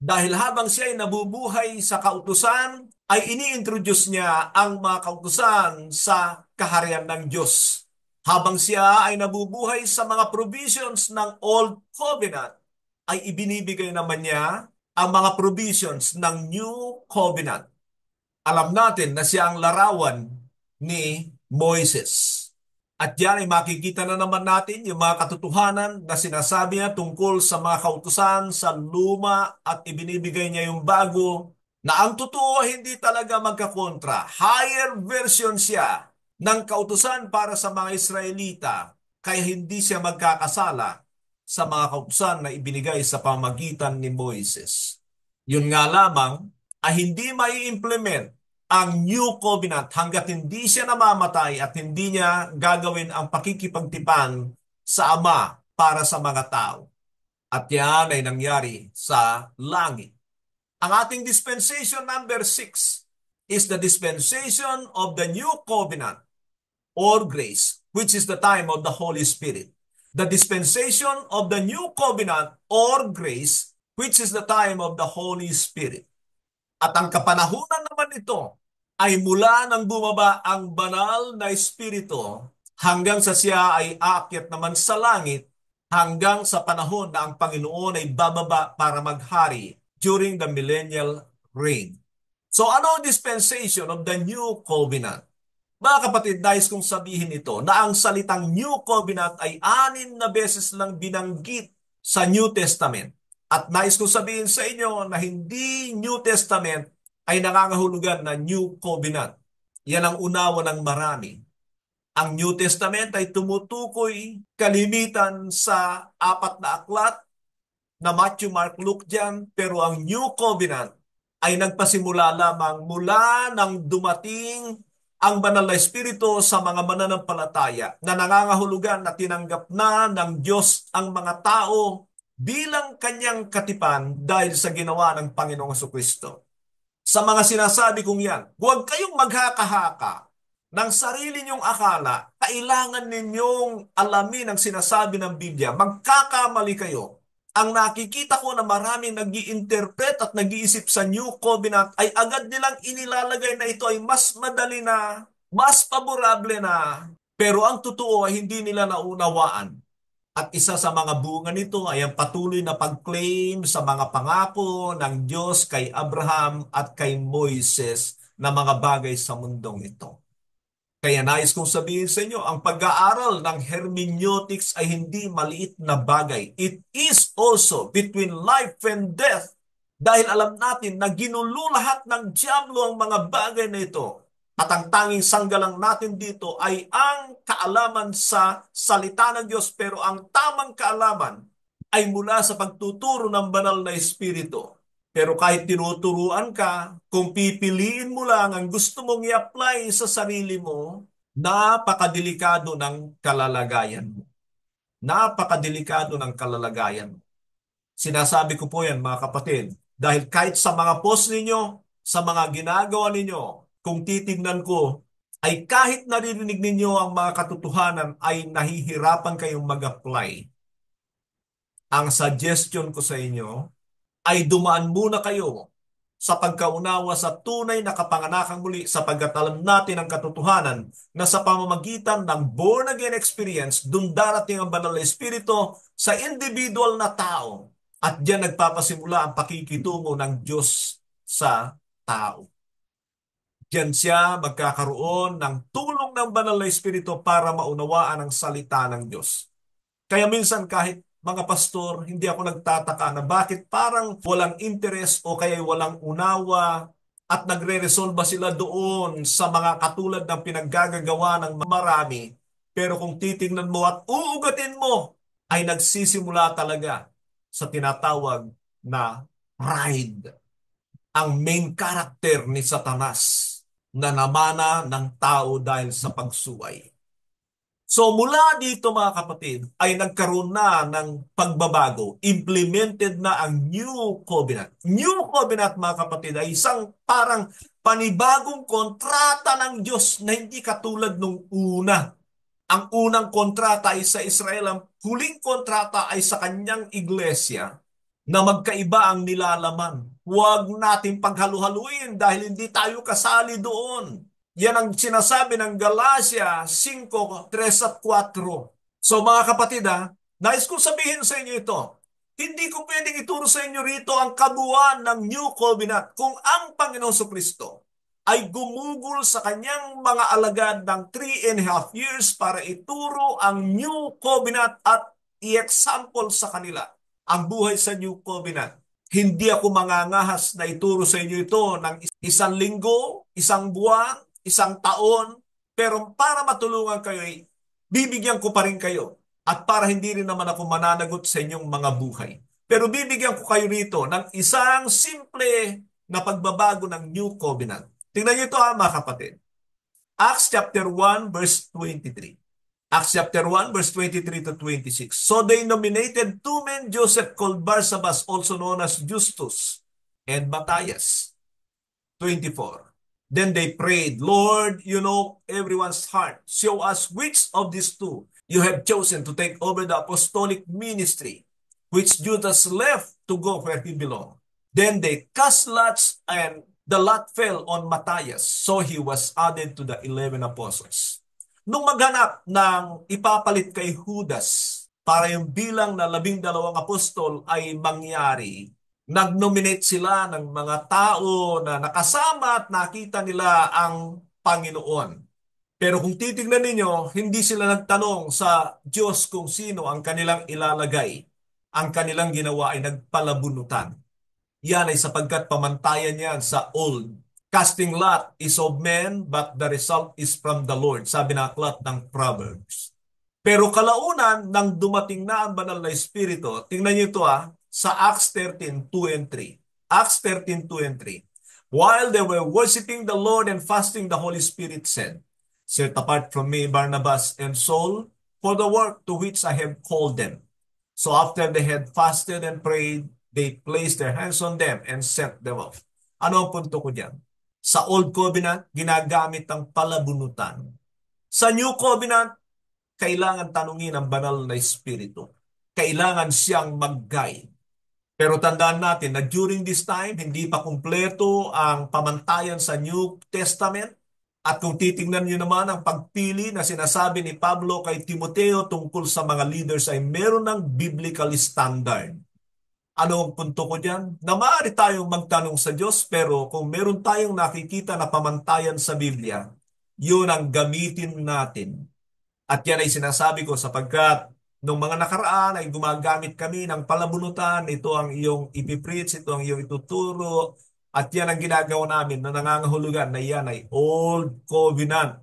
dahil habang siya ay nabubuhay sa kautusan, ay ini-introduce niya ang mga kautusan sa kaharian ng Diyos. Habang siya ay nabubuhay sa mga provisions ng Old Covenant, ay ibinibigay naman niya ang mga provisions ng New Covenant. Alam natin na siya ang larawan ni Moises. At yan ay makikita na naman natin yung mga katotohanan na sinasabi niya tungkol sa mga kautusan sa luma at ibinibigay niya yung bago na ang totoo hindi talaga magkakontra. Higher version siya ng kautusan para sa mga Israelita kaya hindi siya magkakasala sa mga kautusan na ibinigay sa pamagitan ni Moises. Yun nga lamang ay hindi mai-implement ang New Covenant hanggat hindi siya namamatay at hindi niya gagawin ang pakikipagtipan sa Ama para sa mga tao. At yan ay nangyari sa langit. Ang ating dispensation number 6 is the dispensation of the New Covenant or grace, which is the time of the Holy Spirit. The dispensation of the New Covenant or grace, which is the time of the Holy Spirit. At ang kapanahunan naman ito ay mula nang bumaba ang banal na Espiritu hanggang sa siya ay aakyat naman sa langit hanggang sa panahon na ang Panginoon ay bababa para maghari during the millennial reign. So ano ang dispensation of the New Covenant? Mga kapatid, nais kong sabihin ito na ang salitang New Covenant ay 6 na beses lang binanggit sa New Testament. At nais kong sabihin sa inyo na hindi New Testament ay nangangahulugan na New Covenant. Yan ang unawa ng marami. Ang New Testament ay tumutukoy kalimitan sa 4 na aklat na Matthew, Mark, Luke dyan, pero ang New Covenant ay nagpasimula lamang mula nang dumating ang banal na Espiritu sa mga mananampalataya na nangangahulugan na tinanggap na ng Diyos ang mga tao bilang kanyang katipan dahil sa ginawa ng Panginoong Jesucristo. Sa mga sinasabi kong yan, huwag kayong maghaka-haka ng sarili niyong akala. Kailangan ninyong alamin ang sinasabi ng Biblia. Magkakamali kayo. Ang nakikita ko na maraming nag-i-interpret at nag-iisip sa New Covenant ay agad nilang inilalagay na ito ay mas madali na, mas paborable na. Pero ang totoo ay hindi nila naunawaan. At isa sa mga bunga nito ay ang patuloy na pag-claim sa mga pangako ng Diyos kay Abraham at kay Moises na mga bagay sa mundong ito. Kaya nais kong sabihin sa inyo, ang pag-aaral ng hermeneutics ay hindi maliit na bagay. It is also between life and death. Dahil alam natin na ginulo lahat ng dyablo ang mga bagay na ito. At ang tanging sanggalang natin dito ay ang kaalaman sa salita ng Diyos. Pero ang tamang kaalaman ay mula sa pagtuturo ng banal na Espiritu. Pero kahit tinuturuan ka, kung pipiliin mo lang ang gusto mong i-apply sa sarili mo, napakadelikado ng kalalagayan mo. Napakadelikado ng kalalagayan mo. Sinasabi ko po yan mga kapatid, dahil kahit sa mga post ninyo, sa mga ginagawa ninyo, kung titignan ko, ay kahit naririnig ninyo ang mga katotohanan, ay nahihirapan kayong mag-apply. Ang suggestion ko sa inyo, ay dumaan muna kayo sa pagkaunawa sa tunay na kapanganakang muli sapagkat alam natin ang katotohanan na sa pamamagitan ng born-again experience, dun darating ang banal na Espiritu sa individual na tao. At diyan nagpapasimula ang pakikitungo ng Diyos sa tao. Diyan siya magkakaroon ng tulong ng banal na Espiritu para maunawaan ang salita ng Diyos. Kaya minsan kahit mga pastor, hindi ako nagtataka na bakit parang walang interest o kaya walang unawa at nagre-resolba sila doon sa mga katulad ng pinaggagawa ng marami. Pero kung titingnan mo at uugatin mo, ay nagsisimula talaga sa tinatawag na pride. Ang main character ni Satanas na namana ng tao dahil sa pagsuway. So mula dito mga kapatid ay nagkaroon na ng pagbabago. Implemented na ang New Covenant. New Covenant mga kapatid ay isang parang panibagong kontrata ng Diyos na hindi katulad nung una. Ang unang kontrata ay sa Israel, ang huling kontrata ay sa kanyang iglesia na magkaiba ang nilalaman. Huwag natin paghalu-haluin dahil hindi tayo kasali doon. Yan ang sinasabi ng Galatia 5:3 at 4. So mga kapatid nais kong sabihin sa inyo ito. Hindi ko pwedeng ituro sa inyo rito ang kabuuan ng New Covenant kung ang Panginoon Kristo ay gumugol sa kanyang mga alagad ng 3.5 years para ituro ang New Covenant at i-example sa kanila ang buhay sa New Covenant. Hindi ako mangangahas na ituro sa inyo ito ng isang linggo, isang buwan, isang taon, pero para matulungan kayo, bibigyan ko pa rin kayo. At para hindi rin naman ako mananagot sa inyong mga buhay. Pero bibigyan ko kayo rito ng isang simple na pagbabago ng New Covenant. Tingnan niyo ito mga kapatid. Acts chapter 1 verse 23. Acts chapter 1 verse 23 to 26. So they nominated two men, Joseph called Barsabas, also known as Justus, and Matthias. 24. Then they prayed, Lord, you know everyone's heart. Show us which of these two you have chosen to take over the apostolic ministry, which Judas left to go where he belonged. Then they cast lots, and the lot fell on Matthias, so he was added to the 11 apostles. Nung maghanap ng ipapalit kay Judas para yung bilang na 12 apostol ay mangyari, nag-nominate sila ng mga tao na nakasama at nakita nila ang Panginoon. Pero kung titignan ninyo, hindi sila nagtanong sa Diyos kung sino ang kanilang ilalagay. Ang kanilang ginawa ay nagpalabunutan. Yan ay sapagkat pamantayan yan sa old. Casting lot is of men, but the result is from the Lord. Sabi na aklat ng Proverbs. Pero kalaunan, nang dumating na ang banal na Espiritu, tingnan niyo ito sa Acts 13:2 and 3. Acts 13:2 and 3. While they were worshiping the Lord and fasting, the Holy Spirit said, Set apart from me Barnabas and Saul for the work to which I have called them. So after they had fasted and prayed, they placed their hands on them and sent them off. Ano ang punto ko diyan? Sa Old Covenant, ginagamit ang palabunutan. Sa New Covenant, kailangan tanungin ang banal na Espiritu. Kailangan siyang mag-guide. Pero tandaan natin na during this time, hindi pa kumpleto ang pamantayan sa New Testament. At kung titingnan nyo naman ang pagpili na sinasabi ni Pablo kay Timoteo tungkol sa mga leaders ay meron ng biblical standard. Ano ang punto ko dyan? Na maaari tayong magtanong sa Diyos pero kung meron tayong nakikita na pamantayan sa Biblia, yun ang gamitin natin. At yan ay sinasabi ko sapagkat nung mga nakaraan ay gumagamit kami ng palabunutan, ito ang iyong ipipreach, ito ang iyong ituturo, at yan ang ginagawa namin na nangangahulugan na yan ay Old Covenant.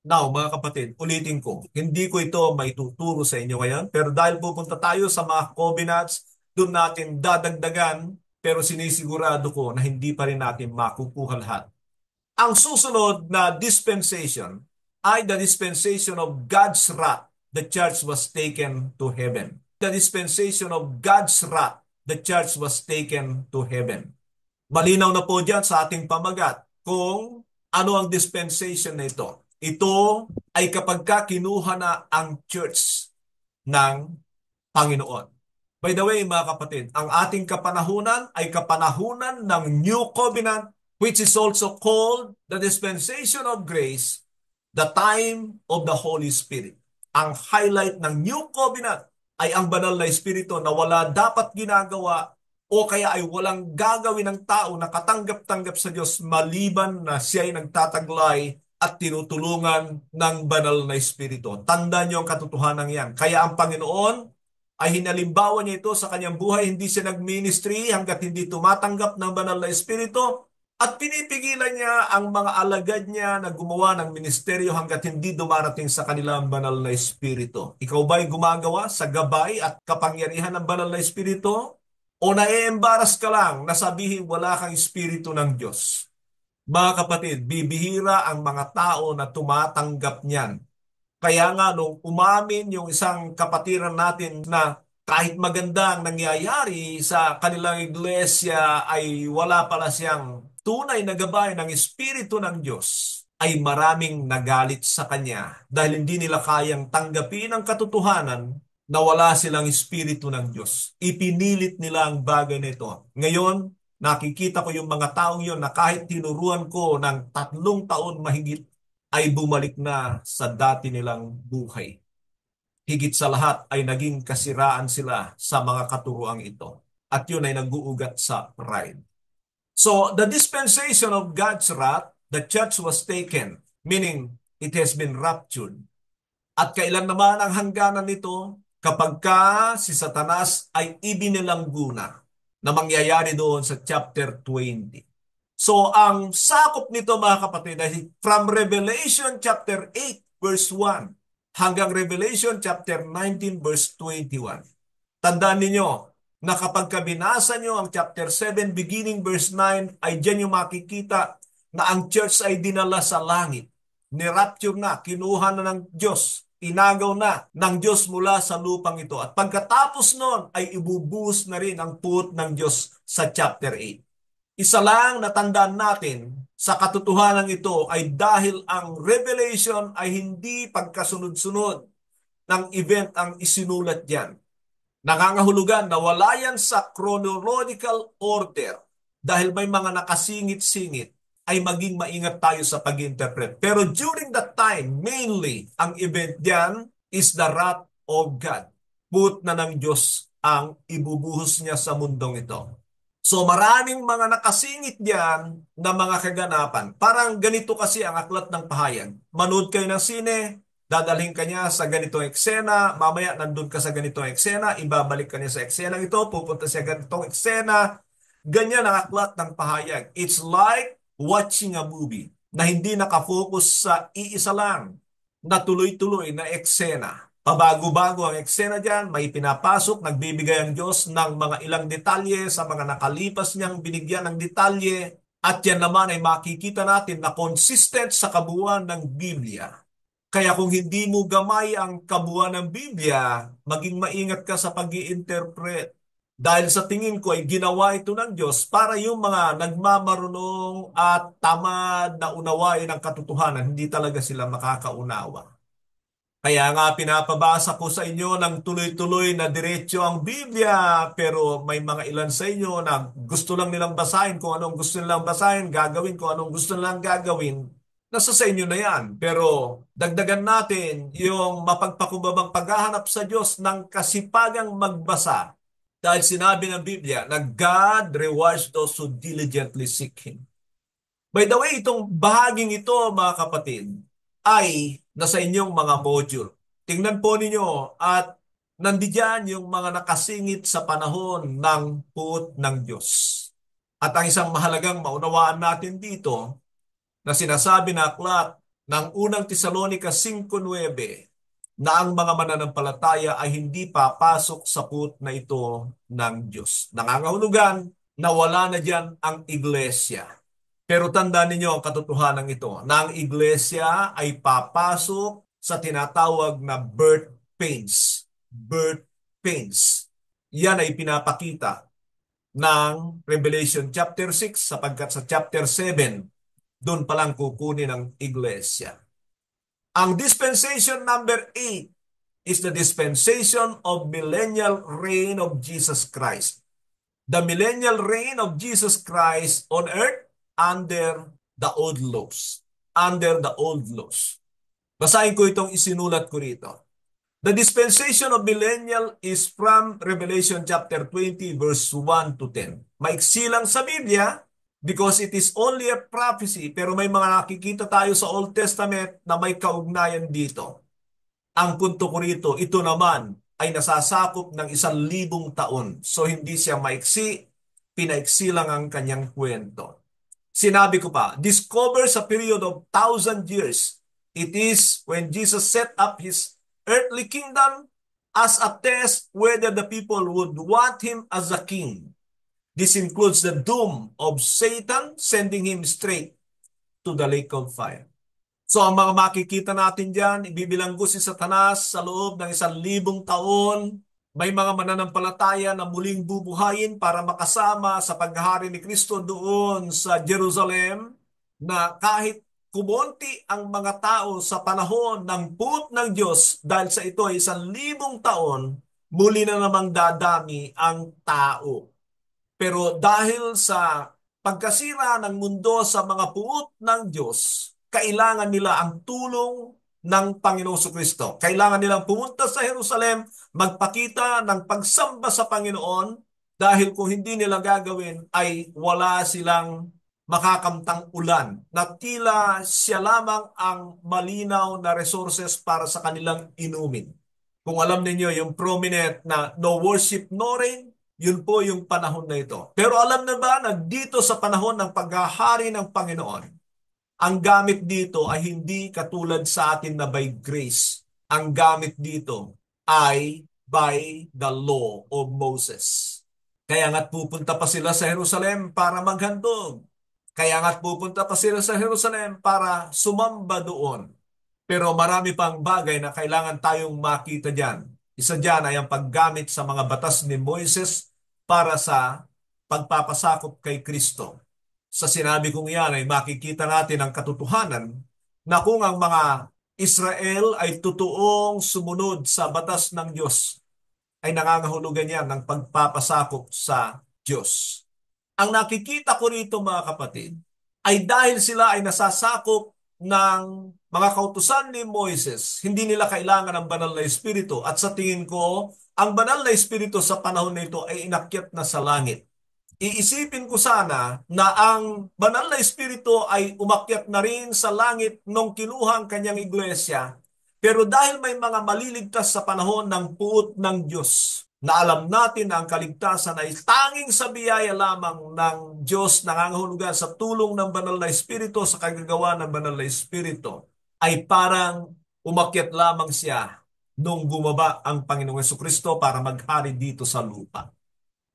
Now, mga kapatid, ulitin ko, hindi ko ito maituturo sa inyo ngayon, pero dahil pupunta tayo sa mga covenants, doon natin dadagdagan, pero sinisigurado ko na hindi pa rin natin makukuha lahat. Ang susunod na dispensation ay the dispensation of God's wrath. The church was taken to heaven. The dispensation of God's wrath. The church was taken to heaven. Malinaw na po dyan sa ating pamagat kung ano ang dispensation na ito. Ito ay kapag kinuha na ang church ng Panginoon. By the way, mga kapatid, ang ating kapanahunan ay kapanahunan ng New Covenant, which is also called the dispensation of grace, the time of the Holy Spirit. Ang highlight ng New Covenant ay ang banal na Espiritu na wala dapat ginagawa o kaya ay walang gagawin ng tao na katanggap-tanggap sa Diyos maliban na siya ay nagtataglay at tinutulungan ng banal na Espiritu. Tandaan niyo ang katotohanan yan. Kaya ang Panginoon ay hinalimbawa niya ito sa kanyang buhay. Hindi siya nag-ministry hanggat hindi tumatanggap ng banal na Espiritu at pinipigilan niya ang mga alagad niya na gumawa ng ministeryo hanggat hindi dumarating sa kanilang banal na Espiritu. Ikaw ba'y gumagawa sa gabay at kapangyarihan ng banal na Espiritu? O naiembaras ka lang na sabihin wala kang Espiritu ng Diyos? Mga kapatid, bibihira ang mga tao na tumatanggap niyan. Kaya nga nung umamin yung isang kapatiran natin na kahit maganda ang nangyayari sa kanilang iglesia ay wala pala siyang tunay na gabay ng Espiritu ng Diyos, ay maraming nagalit sa kanya dahil hindi nila kayang tanggapin ang katotohanan na wala silang Espiritu ng Diyos. Ipinilit nila ang bagay nito. Ngayon, nakikita ko yung mga taong yun na kahit tinuruan ko ng 3 taon mahigit, ay bumalik na sa dati nilang buhay. Higit sa lahat ay naging kasiraan sila sa mga katuruang ito. At yun ay nag-uugat sa pride. So, the dispensation of God's wrath, the church was taken, meaning it has been raptured. At kailan naman ang hangganan nito? Kapag si Satanas ay ibinilangguna na mangyayari doon sa chapter 20. So, ang sakop nito mga kapatid ay from Revelation chapter 8 verse 1 hanggang Revelation chapter 19 verse 21. Tandaan ninyo na kapag binasa nyo ang chapter 7 beginning verse 9 ay dyan yung makikita na ang church ay dinala sa langit. Nirapture na, kinuha na ng Diyos, inagaw na ng Diyos mula sa lupang ito. At pagkatapos nun ay ibubuhos na rin ang puot ng Diyos sa chapter 8. Isa lang natandaan natin sa katotohanan ito ay dahil ang revelation ay hindi pagkasunod-sunod ng event ang isinulat diyan. Nangangahulugan na wala yan sa chronological order dahil may mga nakasingit-singit ay maging maingat tayo sa pag-interpret. Pero during that time, mainly, ang event diyan is the wrath of God. Puot na ng Diyos ang ibubuhos niya sa mundong ito. So maraming mga nakasingit diyan na mga kaganapan. Parang ganito kasi ang aklat ng pahayag. Manood kayo ng sine, dadalhin ka niya sa ganitong eksena, mamaya nandun ka sa ganitong eksena, ibabalik ka niya sa eksena ito, pupunta siya ganitong eksena. Ganyan ang aklat ng pahayag. It's like watching a movie na hindi nakafocus sa iisa lang na tuloy-tuloy na eksena. Pabago-bago ang eksena dyan, may pinapasok, nagbibigay ang Diyos ng mga ilang detalye sa mga nakalipas niyang binigyan ng detalye. At yan naman ay makikita natin na consistent sa kabuuan ng Biblia. Kaya kung hindi mo gamay ang kabuuan ng Biblia, maging maingat ka sa pag-i-interpret. Dahil sa tingin ko ay ginawa ito ng Diyos para yung mga nagmamarunong at tamad na unawain ang katotohanan, hindi talaga sila makakaunawa. Kaya nga pinapabasa ko sa inyo ng tuloy-tuloy na diretso ang Biblia, pero may mga ilan sa inyo na gusto lang nilang basahin kung anong gusto nilang basahin, gagawin kung anong gusto nilang gagawin. Nasa sa inyo na yan. Pero dagdagan natin yung mapagpakumbabang paghahanap sa Diyos ng kasipagang magbasa. Dahil sinabi ng Biblia na God rewards those who diligently seek Him. By the way, itong bahaging ito mga kapatid, ay nasa inyong mga module. Tingnan po ninyo at nandiyan yung mga nakasingit sa panahon ng puot ng Diyos. At ang isang mahalagang maunawaan natin dito na sinasabi na aklat ng unang Tesalonica 5:9 na ang mga mananampalataya ay hindi papasok sa puot na ito ng Diyos. Nangangahulugan na wala na diyan ang iglesia. Pero tandaan ninyo ang katotohanan ito, na ang iglesia ay papasok sa tinatawag na birth pains. Birth pains. Yan ay pinapakita ng Revelation chapter 6 sapagkat sa chapter 7, doon palang kukunin ng iglesia. Ang dispensation number 8 is the dispensation of millennial reign of Jesus Christ. The millennial reign of Jesus Christ on earth under the old laws. Under the old laws. Basahin ko itong isinulat ko rito. The dispensation of millennial is from Revelation chapter 20 verse 1 to 10. Maiksi lang sa Biblia because it is only a prophecy, pero may mga nakikita tayo sa Old Testament na may kaugnayan dito. Ang punto ko rito, ito naman ay nasasakop ng 1,000 taon. So hindi siya maiksi, pinaiksi lang ang kanyang kwento. Sinabi ko pa, this covers a period of 1,000 years. It is when Jesus set up his earthly kingdom as a test whether the people would want him as a king. This includes the doom of Satan, sending him straight to the lake of fire. So ang mga makikita natin dyan, ibibilanggo si Satanas sa loob ng 1,000 taon. May mga mananampalataya na muling bubuhayin para makasama sa paghahari ni Kristo doon sa Jerusalem, na kahit kumonti ang mga tao sa panahon ng puot ng Diyos, dahil sa ito ay 1,000 taon, muli na namang dadami ang tao. Pero dahil sa pagkasira ng mundo sa mga puot ng Diyos, kailangan nila ang tulong ng Panginoong Kristo. Kailangan nilang pumunta sa Jerusalem, magpakita ng pagsamba sa Panginoon, dahil kung hindi nila gagawin ay wala silang makakamtang ulan, na tila siya lamang ang malinaw na resources para sa kanilang inumin. Kung alam ninyo yung prominent na no worship, no rain, yun po yung panahon na ito. Pero alam na ba na dito sa panahon ng paghahari ng Panginoon, ang gamit dito ay hindi katulad sa atin na by grace. Ang gamit dito ay by the law of Moses. Kaya nga't pupunta pa sila sa Jerusalem para maghandog. Kaya nga't pupunta pa sila sa Jerusalem para sumamba doon. Pero marami pang bagay na kailangan tayong makita dyan. Isa dyan ay ang paggamit sa mga batas ni Moises para sa pagpapasakop kay Kristo. Sa sinabi kong yan ay makikita natin ang katotohanan na kung ang mga Israel ay totoong sumunod sa batas ng Diyos, ay nangangahulugan yan ng pagpapasakop sa Diyos. Ang nakikita ko rito mga kapatid, ay dahil sila ay nasasakop ng mga kautusan ni Moises, hindi nila kailangan ng banal na espiritu. At sa tingin ko, ang banal na espiritu sa panahon na ito ay inakyat na sa langit. Iisipin ko sana na ang banal na espiritu ay umakyat na rin sa langit nung kinuha ang kanyang iglesia. Pero dahil may mga maliligtas sa panahon ng puot ng Diyos, na alam natin na ang kaligtasan ay tanging sa biyaya lamang ng Diyos, nangangahulugan sa tulong ng banal na espiritu, sa kagagawa ng banal na espiritu, ay parang umakyat lamang siya nung bumaba ang Panginoong Jesucristo para maghari dito sa lupa.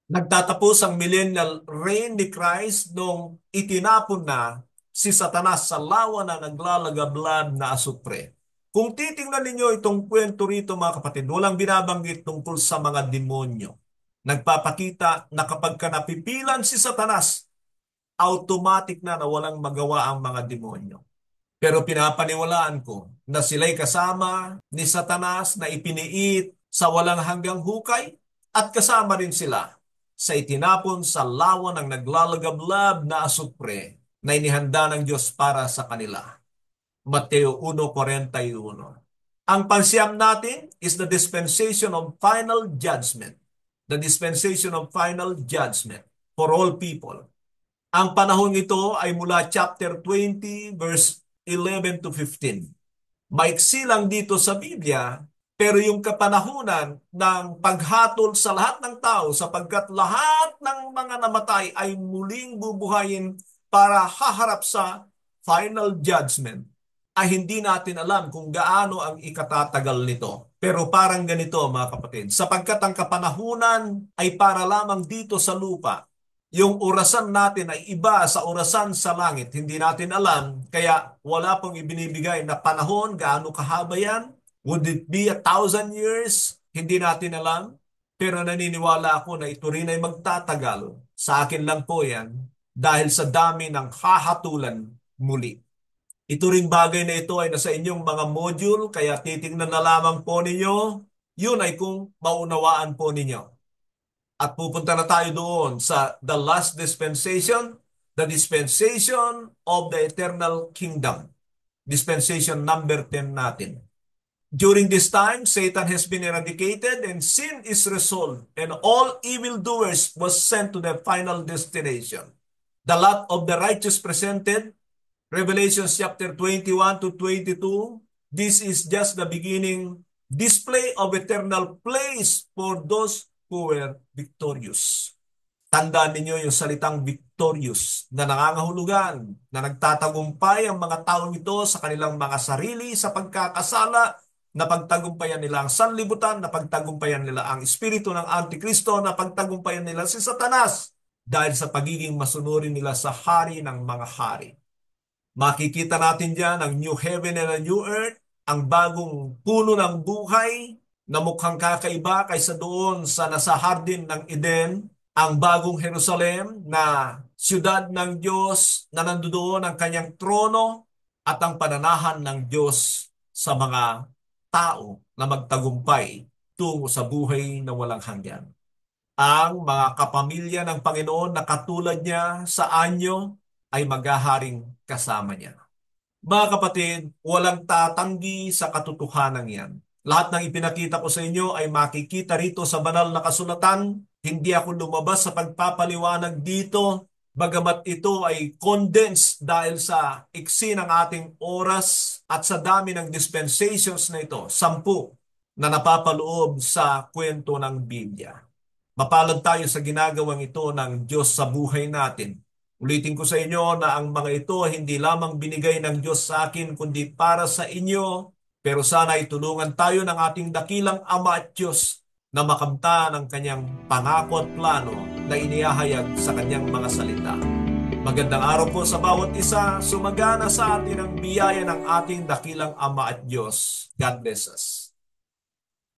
Nagtatapos ang millennial reign ni Christ nung itinapon na si Satanas sa lawa na naglalagablad na asupre. Kung titingnan ninyo itong kwento rito mga kapatid, walang binabanggit tungkol sa mga demonyo. Nagpapakita na kapag ka napipilan si Satanas, automatic na walang magawa ang mga demonyo. Pero pinapaniwalaan ko na sila'y kasama ni Satanas na ipiniit sa walang hanggang hukay, at kasama rin sila sa itinapon sa lawa ng naglalagablab na asupre na inihanda ng Diyos para sa kanila. Mateo 1:41. Ang pansiyam natin is the dispensation of final judgment. The dispensation of final judgment for all people. Ang panahon ito ay mula chapter 20 verse 11 to 15. Maiksi lang dito sa Biblia, pero yung kapanahunan ng paghatol sa lahat ng tao sapagkat lahat ng mga namatay ay muling bubuhayin para haharap sa final judgment, ay hindi natin alam kung gaano ang ikatatagal nito. Pero parang ganito mga kapatid, sapagkat ang kapanahunan ay para lamang dito sa lupa, yung orasan natin ay iba sa orasan sa langit. Hindi natin alam, kaya wala pong ibinibigay na panahon, gaano kahaba yan. Would it be 1,000 years? Hindi natin alam. Pero naniniwala ako na ito rin ay magtatagal. Sa akin lang po yan dahil sa dami ng hahatulan muli. Ito ring bagay na ito ay nasa inyong mga module, kaya titingnan na lamang po ninyo. Yun ay kung maunawaan po ninyo. At pupunta na tayo doon sa the last dispensation, the dispensation of the eternal kingdom. Dispensation number 10 natin. During this time, Satan has been eradicated and sin is resolved and all evildoers was sent to their final destination. The lot of the righteous presented, Revelation chapter 21 to 22, this is just the beginning display of eternal place for those who were victorious. Tandaan ninyo yung salitang victorious na nangangahulugan, na nagtatagumpay ang mga taong ito sa kanilang mga sarili sa pagkakasala, na pagtagumpayan nila ang sanlibutan, na pagtagumpayan nila ang espiritu ng Antikristo, na pagtagumpayan nila si Satanas dahil sa pagiging masunurin nila sa hari ng mga hari. Makikita natin dyan ang new heaven and a new earth, ang bagong puno ng buhay na mukhang kakaiba kaysa doon sa nasa hardin ng Eden, ang bagong Jerusalem na siyudad ng Diyos na nandoon ang kanyang trono at ang pananahan ng Diyos sa mga tao na magtagumpay tungo sa buhay na walang hanggan. Ang mga kapamilya ng Panginoon na katulad niya sa anyo ay maghaharing kasama niya. Mga kapatid, walang tatanggi sa katotohanan yan. Lahat ng ipinakita ko sa inyo ay makikita rito sa banal na kasulatan. Hindi ako lumabas sa pagpapaliwanag dito, bagamat ito ay condensed dahil sa iksi ng ating oras at sa dami ng dispensations na ito, 10 na napapaloob sa kwento ng Biblia. Mapalad tayo sa ginagawang ito ng Diyos sa buhay natin. Ulitin ko sa inyo na ang mga ito hindi lamang binigay ng Diyos sa akin kundi para sa inyo, pero sana itulungan tayo ng ating dakilang Ama at Diyos na makamta ng kanyang pangako at plano na inihahayag sa kanyang mga salita. Magandang araw po sa bawat isa. Sumagana sa atin ang biyaya ng ating dakilang Ama at Diyos. God bless us.